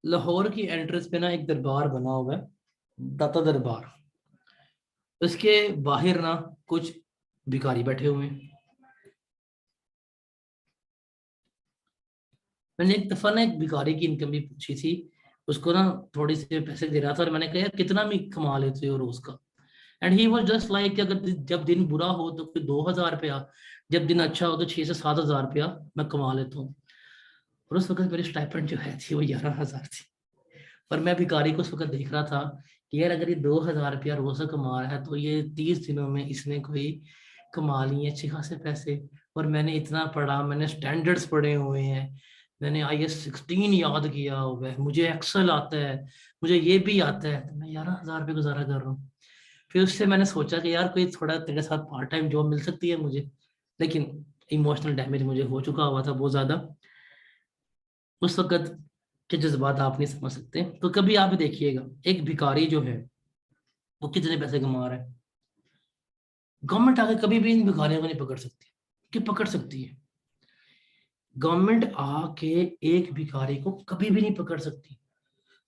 A: लाहौर की एंट्रेंस पे ना एक दरबार बना हुआ है, दाता दरबार। उसके बाहर ना कुछ भिखारी बैठे हुए हैं। मैंने एक दफा ना एक भिखारी की इनकम भी पूछी थी, उसको ना थोड़ी सी पैसे दे रहा था, और मैंने कहा यार कितना भी कमा लेते हो रोज का। And he was just like, अगर जब दिन बुरा हो तो कोई 2,000 रुपया, जब दिन अच्छा हो तो 6 से 7 हजार रुपया मैं कमा लेता हूँ। और उस वक्त मेरी स्टाइपेंड जो है थी वो 11,000 थी। पर मैं भिखारी को उस वक्त देख रहा था कि यार अगर ये 2,000 रुपया रोज का कमा रहा है, तो ये 30 दिनों में इसने कोई कमा लिए अच्छे खासे पैसे। और मैंने इतना पढ़ा, मैंने स्टैंडर्ड्स पढ़े हुए हैं, मैंने IS-16 याद किया हुआ है, मुझे एक्सेल आता है, मुझे ये भी आता है, तो मैं 11,000 रुपये गुजारा कर रहा हूँ। फिर उससे मैंने सोचा कि यार कोई थोड़ा तेरे साथ पार्ट टाइम जॉब मिल सकती है मुझे, लेकिन इमोशनल डैमेज मुझे हो चुका हुआ था बहुत ज्यादा। उस वक्त के जज्बात आप नहीं समझ सकते। तो कभी आप देखिएगा एक भिखारी जो है वो कितने पैसे कमा रहा है, गवर्नमेंट आके कभी भी इन भिखारियों को नहीं पकड़ सकती। कि पकड़ सकती है? गवर्नमेंट आके एक भिखारी को कभी भी नहीं पकड़ सकती।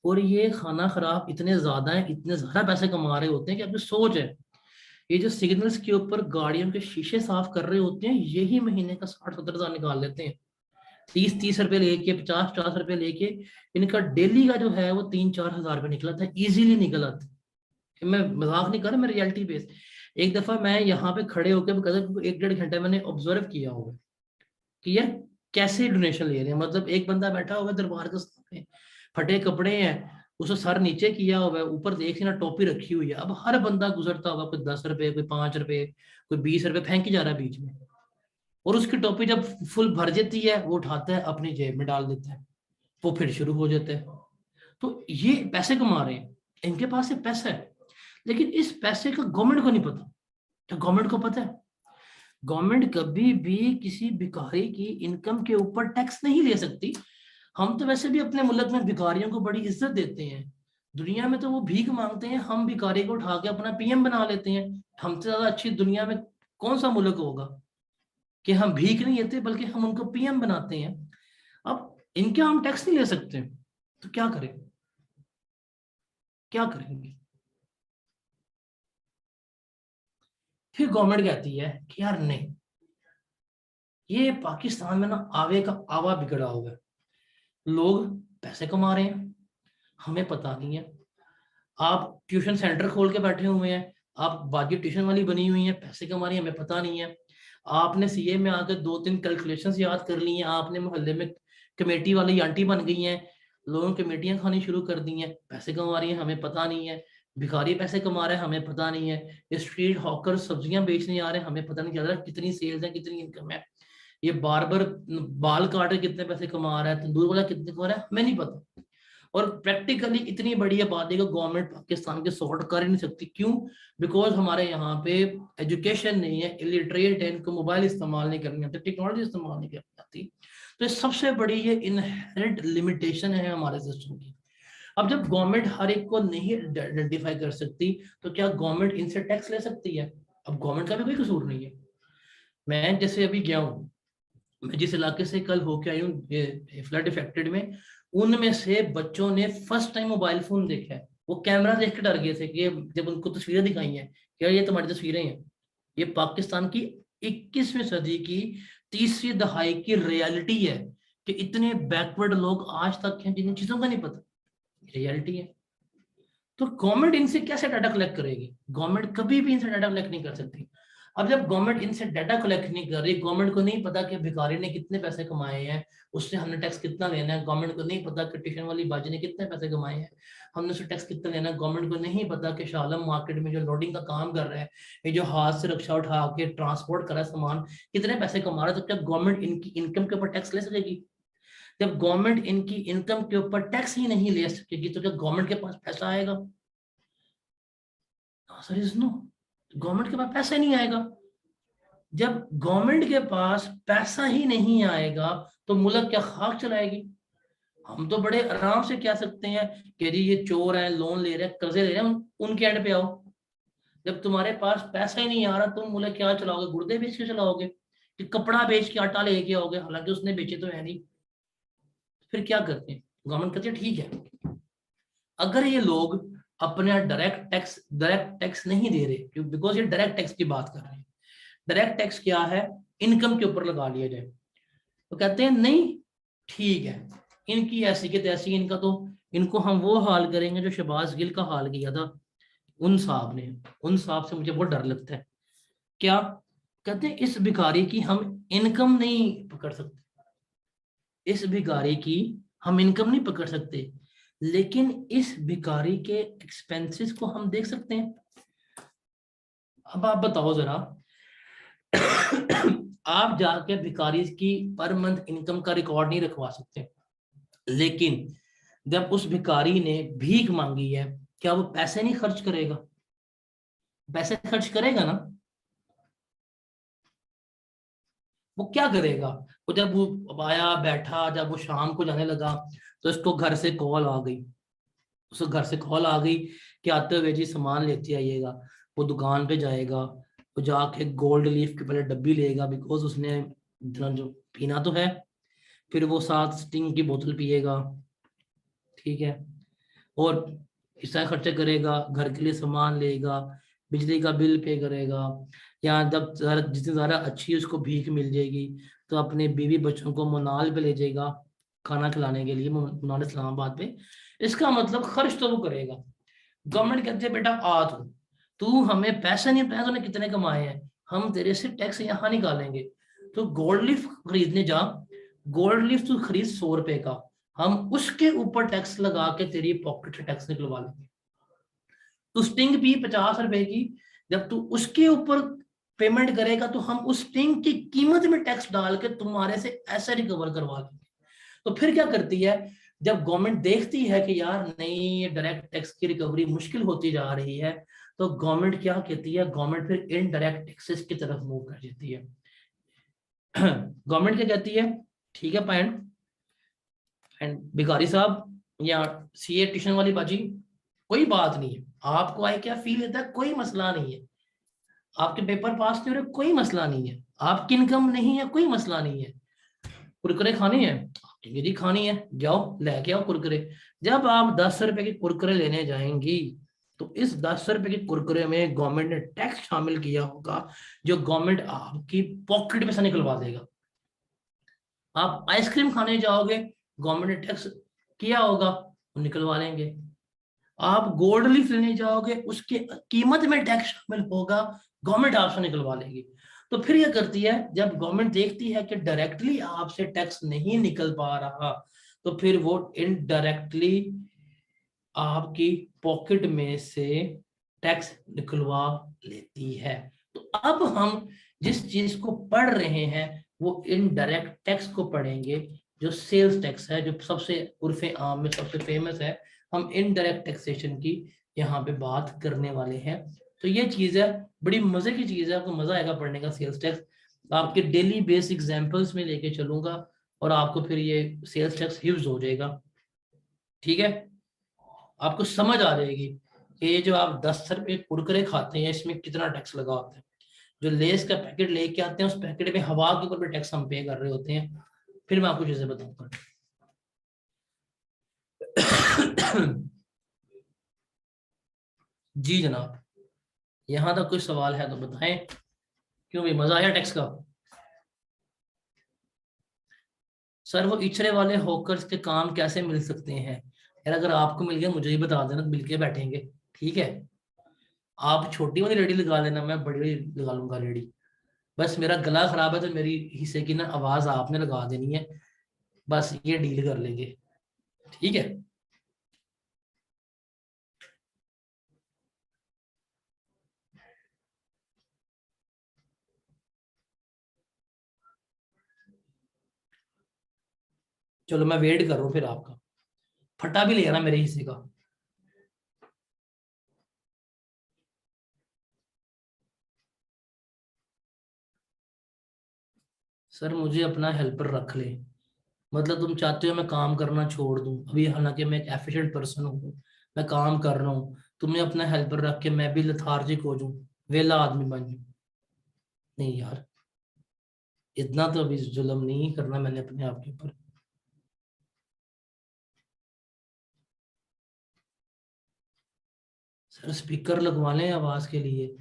A: और ये खाना खराब इतने ज्यादा है, इतने ज्यादा पैसे कमा रहे होते हैं कि आपकी सोच है, ये जो सिग्नल्स के ऊपर गाड़ियों के शीशे साफ कर रहे होते हैं, यही महीने का 60-70 हजार निकाल लेते हैं। 30-30 रुपए लेके, 50-50 रुपए लेके, इनका डेली का जो है वो 3-4 हजार रुपये निकला था, इजीली निकला था। मैं मजाक नहीं कर रहा, मैं रियलिटी बेस। एक दफा मैं यहाँ पे खड़े होकर कदर 1-1.5 घंटा मैंने ऑब्जर्व किया होगा कि यार कैसे डोनेशन ले रहे हैं। मतलब एक बंदा बैठा हुआ है दरबार के सामने, फटे कपड़े हैं, उसने सर नीचे किया हुआ है, ऊपर देख ना टोपी रखी हुई है। अब हर बंदा गुजरता होगा, कोई 10 रुपए, कोई 5 रुपए, कोई 20 रुपए फेंक ही जा रहा है बीच में, और उसकी टोपी जब फुल भर जाती है वो उठाता है अपनी जेब में डाल देता है, वो फिर शुरू हो जाता है। तो ये पैसे कमा रहे हैं, इनके पास ये पैसा है, लेकिन इस पैसे का गवर्नमेंट को नहीं पता। क्या गवर्नमेंट को पता है? गवर्नमेंट कभी भी किसी भिखारी की इनकम के ऊपर टैक्स नहीं ले सकती। हम तो वैसे भी अपने मुल्क में भिखारियों को बड़ी इज्जत देते हैं। दुनिया में तो वो भीख मांगते हैं, हम भिखारी को उठा के अपना पीएम बना लेते हैं। हमसे ज्यादा अच्छी दुनिया में कौन सा मुल्क होगा कि हम भीख नहीं देते बल्कि हम उनको पीएम बनाते हैं। अब इनके हम टैक्स नहीं ले सकते, तो क्या करें? क्या करेंगे? फिर गवर्नमेंट कहती है कि यार नहीं, ये पाकिस्तान में ना आवे का आवा बिगड़ा हुआ है, लोग पैसे कमा रहे हैं, हमें पता नहीं है, आप ट्यूशन सेंटर खोल के बैठे हुए हैं, आप बाकी ट्यूशन वाली बनी हुई हैं, पैसे कमा रही हैं, हमें पता नहीं है। आपने सीए में आकर 2-3 कैलकुलेशंस याद कर ली हैं, आपने मोहल्ले में कमेटी वाली आंटी बन गई हैं, लोगों कमेटियां खानी शुरू कर दी हैं, पैसे कमा रही हैं, हमें पता नहीं है। भिखारी पैसे कमा रहे हैं, हमें पता नहीं है। ये स्ट्रीट हॉकर सब्जियां बेचने आ रहे हैं, हमें पता नहीं चल रहा कितनी सेल्स है, कितनी इनकम है। ये बार्बर बाल काट के कितने पैसे कमा रहा है, तंदूर वाला कितने कमा रहा है, हमें नहीं पता। और प्रैक्टिकली इतनी बड़ी आबादी को गवर्नमेंट पाकिस्तान के सॉर्ट कर ही नहीं सकती। क्यों? बिकॉज हमारे यहाँ पे एजुकेशन नहीं है, इलिटरेट है, इनको मोबाइल इस्तेमाल नहीं करनी आती, टेक्नोलॉजी इस्तेमाल नहीं करनी आती। तो ये सबसे बड़ी ये इनहेरेंट लिमिटेशन है हमारे सिस्टम की। अब जब गवर्नमेंट हर एक को नहीं आइडेंटिफाई कर सकती, तो क्या गवर्नमेंट इनसे टैक्स ले सकती है? अब गवर्नमेंट का भी कोई कसूर नहीं है। मैं जैसे अभी गया हूँ, मैं जिस इलाके से कल होके आई हूँ फ्लड इफेक्टेड में, उनमें से बच्चों ने फर्स्ट टाइम मोबाइल फोन देखा है। वो कैमरा देख के डर गए थे कि जब उनको तस्वीरें दिखाई हैं कि यार ये तुम्हारी तस्वीरें हैं। ये पाकिस्तान की 21वीं सदी की तीसरी दहाई की रियलिटी है कि इतने बैकवर्ड लोग आज तक हैं जिन चीजों का नहीं पता। रियलिटी है। तो गवर्नमेंट इनसे कैसे डाटा कलेक्ट करेगी? गवर्नमेंट कभी भी इनसे डाटा कलेक्ट नहीं कर सकती। अब जब गवर्नमेंट इनसे डाटा कलेक्ट नहीं कर रही, गवर्नमेंट को नहीं पता कि भिखारी ने कितने पैसे कमाए हैं, उससे हमने टैक्स कितना लेना है, गवर्नमेंट को नहीं पता कि ट्यूशन वाली बाजी ने कितने पैसे कमाए हैं, हमने उससे टैक्स कितना लेना है, गवर्नमेंट को नहीं पता कि शालम मार्केट में जो लोडिंग का काम कर रहा है, ये जो हाथ से रक्षा उठा के ट्रांसपोर्ट कर रहा है सामान, कितने पैसे कमा रहा है, तो क्या गवर्नमेंट इनकी इनकम के ऊपर टैक्स ले सकेगी? जब गवर्नमेंट इनकी इनकम के ऊपर टैक्स ही नहीं ले सकेगी, तो क्या गवर्नमेंट के पास पैसा आएगा? Answer is no. गवर्नमेंट के पास पैसा ही नहीं आएगा। जब गवर्नमेंट के पास पैसा ही नहीं आएगा, तो मुल्क क्या खाक चलाएगी? हम तो बड़े आराम से कह सकते हैं कि जी ये चोर हैं, लोन ले रहे हैं, कर्जे ले रहे हैं, उनके एंड पे आओ। जब तुम्हारे पास पैसा ही नहीं आ रहा, तुम मुल्क क्या चलाओगे? गुर्दे बेच के चलाओगे कि कपड़ा बेच के आटा लेके आओगे? हालांकि उसने बेचे तो है नहीं। फिर क्या करते हैं? गवर्नमेंट कहती है ठीक है, अगर ये लोग अपने डायरेक्ट टैक्स नहीं दे रहे, बिकॉज ये डायरेक्ट टैक्स की बात कर रहे हैं, डायरेक्ट टैक्स क्या है, इनकम के ऊपर लगा लिया जाए, तो कहते हैं नहीं ठीक है, इनकी ऐसी की तैसी, इनका तो इनको हम वो हाल करेंगे जो शहबाज गिल का हाल किया था उन साहब ने। उन साहब से मुझे बहुत डर लगता है। क्या कहते हैं? इस भिखारी की हम इनकम नहीं पकड़ सकते, इस भिखारी की हम इनकम नहीं पकड़ सकते, लेकिन इस भिखारी के एक्सपेंसेस को हम देख सकते हैं। अब आप बताओ जरा, आप जाके भिखारी की पर मंथ इनकम का रिकॉर्ड नहीं रखवा सकते, लेकिन जब उस भिखारी ने भीख मांगी है, क्या वो पैसे नहीं खर्च करेगा? पैसे खर्च करेगा ना। वो क्या करेगा? वो जब वो आया बैठा, जब वो शाम को जाने लगा, तो उसको घर से कॉल आ गई, उसको घर से कॉल आ गई कि आते हुए जी सामान लेते आइएगा। वो दुकान पे जाएगा, वो जाके गोल्ड लीफ की पहले डब्बी लेगा, बिकॉज उसने इतना जो पीना तो है, फिर वो साथ स्टिंग की बोतल पिएगा, ठीक है, और इस तरह खर्चे करेगा, घर के लिए सामान लेगा, बिजली का बिल पे करेगा, या जब जितनी ज़्यादा अच्छी उसको भीख मिल जाएगी तो अपने बीवी बच्चों को मुनाल पे ले जाएगा खाना खिलाने के लिए, मुनाल इस्लामाबाद पे। इसका मतलब खर्च तो वो करेगा। गवर्नमेंट कहते हैं बेटा आ तू हमें पैसे नहीं बताया तूने कितने कमाए हैं, हम तेरे से टैक्स यहाँ निकालेंगे। तो गोल्ड लीफ खरीदने जा, गोल्ड लीफ तू खरीद 100 रुपए का, हम उसके ऊपर टैक्स लगा के तेरी पॉकेट से टैक्स निकलवा लेंगे। तू स्टिंग पी 50 रुपए की, जब तू उसके ऊपर पेमेंट करेगा तो हम उस स्टिंग की कीमत में टैक्स डाल के तुम्हारे से ऐसे रिकवर करवा लेंगे। तो फिर क्या करती है? जब गवर्नमेंट देखती है कि यार नहीं ये डायरेक्ट टैक्स की रिकवरी मुश्किल होती जा रही है, तो गवर्नमेंट क्या कहती है? गवर्नमेंट फिर इनडायरेक्ट टैक्सेस की तरफ मूव कर देती है। गवर्नमेंट क्या कहती है? ठीक है पॉइंट, एंड भिखारी साहब या सीए ट्यूशन वाली बाजी, कोई बात नहीं है, आपको आए क्या फील होता है, कोई मसला नहीं है, आपके पेपर पास नहीं हो रहे, कोई मसला नहीं है, आपकी इनकम नहीं है, कोई मसला नहीं है, कुरकुरे खाने हैं, जी खानी है, जाओ लेके आओ कुरकुरे। जब आप 10 रुपए के कुरकुरे लेने जाएंगी, तो इस 10 रुपए के कुरकुरे में गवर्नमेंट ने टैक्स शामिल किया होगा, जो गवर्नमेंट आपकी पॉकेट में से निकलवा देगा। आप आइसक्रीम खाने जाओगे, गवर्नमेंट ने टैक्स किया होगा, वो निकलवा लेंगे। आप गोल्ड लीफ लेने जाओगे, उसके कीमत में टैक्स शामिल होगा, गवर्नमेंट आपसे निकलवा लेगी। तो फिर यह करती है, जब गवर्नमेंट देखती है कि डायरेक्टली आपसे टैक्स नहीं निकल पा रहा, तो फिर वो इनडायरेक्टली आपकी पॉकेट में से टैक्स निकलवा लेती है। तो अब हम जिस चीज को पढ़ रहे हैं वो इनडायरेक्ट टैक्स को पढ़ेंगे, जो सेल्स टैक्स है, जो सबसे उर्फे आम में सबसे फेमस है। हम इनडायरेक्ट टैक्सेशन की यहाँ पे बात करने वाले हैं। तो ये चीज है, बड़ी मजे की चीज है, आपको मजा आएगा पढ़ने का सेल्स टैक्स। आपके डेली बेस एग्जाम्पल्स में लेके चलूंगा और आपको फिर ये सेल्स टैक्स यूज हो जाएगा। ठीक है, आपको समझ आ जाएगी कि ये जो आप 10 रुपए कुरकुरे खाते हैं इसमें कितना टैक्स लगा होता है। जो लेस का पैकेट लेके आते हैं उस पैकेट में हवा के ऊपर भी टैक्स हम पे कर रहे होते हैं। फिर मैं आपको चीजें बताऊंगा। जी जनाब, यहां तक कोई सवाल है तो बताएं। क्यों भाई, मजा आया टैक्स का? सर वो इचरे वाले हॉकर्स के काम कैसे मिल सकते हैं? यार अगर आपको मिल गया मुझे ही बता देना, तो मिलके बैठेंगे। ठीक है, आप छोटी वाली रेडी लगा लेना, मैं बड़ी वाली लगा लूंगा रेडी। बस मेरा गला खराब है तो मेरी हिस्से की ना आवाज आपने लगा देनी है, बस ये डील कर लेंगे। ठीक है, चलो मैं वेट कर रहा हूँ फिर आपका। फटा भी ले आना मेरे हिस्से का। सर मुझे अपना हेल्पर रख ले, मतलब तुम चाहते हो मैं काम करना छोड़ दूं? अभी हालांकि मैं एक एफिशिएंट पर्सन हूँ, मैं काम कर रहा हूँ, तुम्हें अपना हेल्पर रख के मैं भी लेथार्जिक हो जाऊं, वेला आदमी बन जाऊं? नहीं यार, इतना तो अभी जुल्म नहीं करना मैंने अपने आप के ऊपर। सर स्पीकर लगवा लें आवाज के लिए?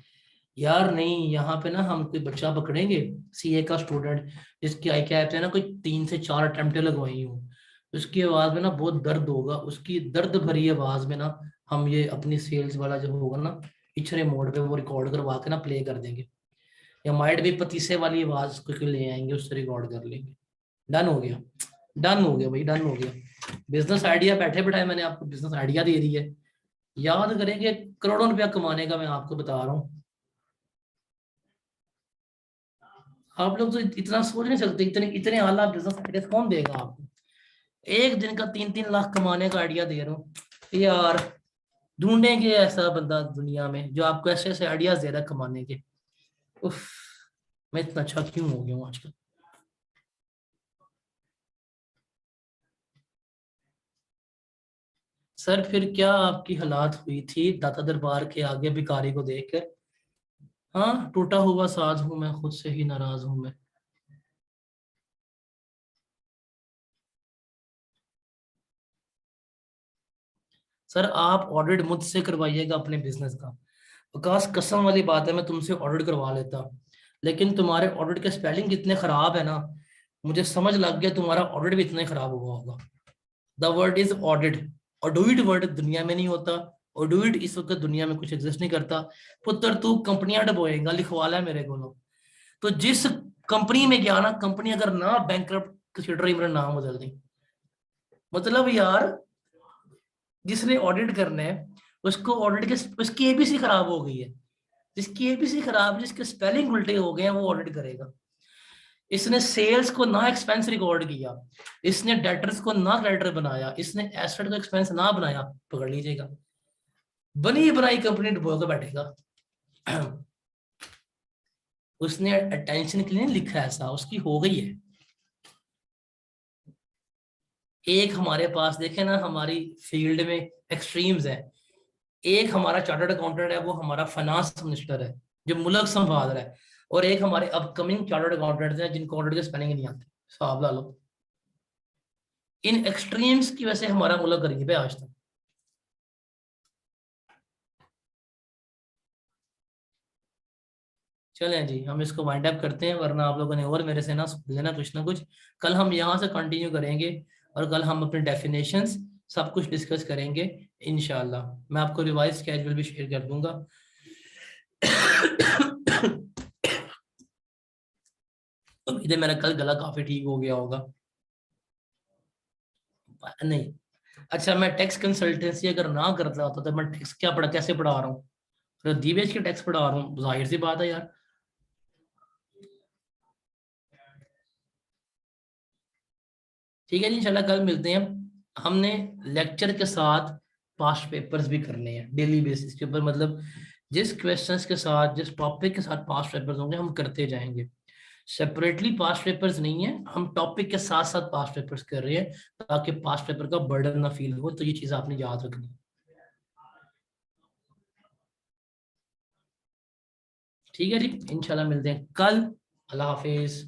A: यार नहीं, यहाँ पे ना हम कोई बच्चा पकड़ेंगे, सीए का स्टूडेंट, जिसकी आई क्या है ना कोई 3 से 4 अटेम्प्टें लगवाई हूँ, उसकी आवाज में ना बहुत दर्द होगा, उसकी दर्द भरी आवाज में ना हम ये अपनी सेल्स वाला जो होगा ना पिछले मोड पे वो रिकॉर्ड करवा के ना प्ले कर देंगे। या माइट भी पतीसे वाली आवाज को ले आएंगे, उससे रिकॉर्ड कर लेंगे। डन हो गया, डन हो गया भाई, डन हो गया। बिजनेस आइडिया बैठे बैठाए मैंने आपको बिजनेस आइडिया दे दी है। याद करेंगे, करोड़ों रुपया कमाने का मैं आपको बता रहा हूँ। आप लोग तो इतना सोच नहीं सकते, इतने इतने आला बिजनेस आइडिया कौन देगा आपको? एक दिन का 3-3 लाख कमाने का आइडिया दे रहा हूँ यार। ढूंढेंगे ऐसा बंदा दुनिया में जो आपको ऐसे ऐसे आइडियाज दे रहा है कमाने के। उफ, मैं इतना अच्छा क्यों हो गया हूँ आजकल? सर फिर क्या आपकी हालात हुई थी दाता दरबार के आगे भिखारी को देखकर? हाँ, टूटा हुआ साज हूं मैं, खुद से ही नाराज हूं मैं। सर आप ऑडिट मुझसे करवाइएगा अपने बिजनेस का। विकास कसम वाली बात है, मैं तुमसे ऑडिट करवा लेता, लेकिन तुम्हारे ऑडिट के स्पेलिंग इतने खराब है ना, मुझे समझ लग गया तुम्हारा ऑडिट भी इतना ही खराब हुआ होगा। The word is audit. ऑडोइड वर्ड दुनिया में नहीं होता। ऑडोइड इस वक्त दुनिया में कुछ एग्जिस्ट नहीं करता। पुत्र तू कंपनियां डबोएगा, लिखवा ला मेरे को। तो जिस कंपनी में गया ना, कंपनी अगर ना बैंकरप्ट कंसीडर ही मेरा नाम बदल दी। मतलब यार, जिसने ऑडिट करना है उसको ऑडिट के उसकी एबीसी खराब हो गई है। जिसकी एबीसी खराब, जिसके स्पेलिंग उल्टे हो गए हैं वो ऑडिट करेगा। इसने सेल्स को ना एक्सपेंस रिकॉर्ड किया, इसने डेटर्स को ना क्रेडिटर बनाया, इसने एसेट को एक्सपेंस ना बनाया, पकड़ लीजिएगा, बनी बनाई कंपनी डुबो के बैठेगा। उसने अटेंशन के लिए नहीं लिखा, ऐसा उसकी हो गई है। एक हमारे पास देखे ना, हमारी फील्ड में एक्सट्रीम्स है। एक हमारा चार्टर्ड अकाउंटेंट है, वो हमारा फाइनेंस मिनिस्टर है जो मुल्क संभाल रहा है। और एक हमारे अपकमिंग चार्टर्ड अकाउंटेंट्स हैं जिनको ऑडिट के स्पेलिंग नहीं आते, हिसाब ला लो। इन एक्सट्रीम्स की वजह से हमारा मुल्क गरीब है आज तक। चलें जी, हम इसको वाइंड अप करते हैं, वरना आप लोगों ने और मेरे से ना सुन लेना कुछ ना कुछ। कल हम यहाँ से कंटिन्यू करेंगे और कल हम अपने डेफिनेशंस सब कुछ डिस्कस करेंगे। इंशाल्लाह मैं आपको रिवाइज स्केड्यूल भी शेयर कर दूंगा। उम्मीद है मेरा कल गला काफी ठीक हो गया होगा। नहीं, अच्छा मैं टैक्स कंसल्टेंसी अगर ना करता होता तो मैं टैक्स क्या पढ़ा, कैसे पढ़ा रहा हूँ? फिर दीवेज के टैक्स पढ़ा रहा हूँ, जाहिर सी बात है यार। ठीक है जी, इंशाल्लाह कल मिलते हैं। हमने लेक्चर के साथ पास्ट पेपर्स भी करने हैं डेली बेसिस के ऊपर, मतलब जिस क्वेश्चंस के साथ, जिस टॉपिक के साथ पास्ट पेपर्स होंगे हम करते जाएंगे। सेपरेटली पास्ट पेपर्स नहीं है, हम टॉपिक के साथ साथ पास्ट पेपर्स कर रहे हैं, ताकि पास्ट पेपर का बर्डन ना फील हो। तो ये चीज आपने याद रखनी। ठीक है जी, इंशाल्लाह मिलते हैं कल। अल्लाह हाफिज।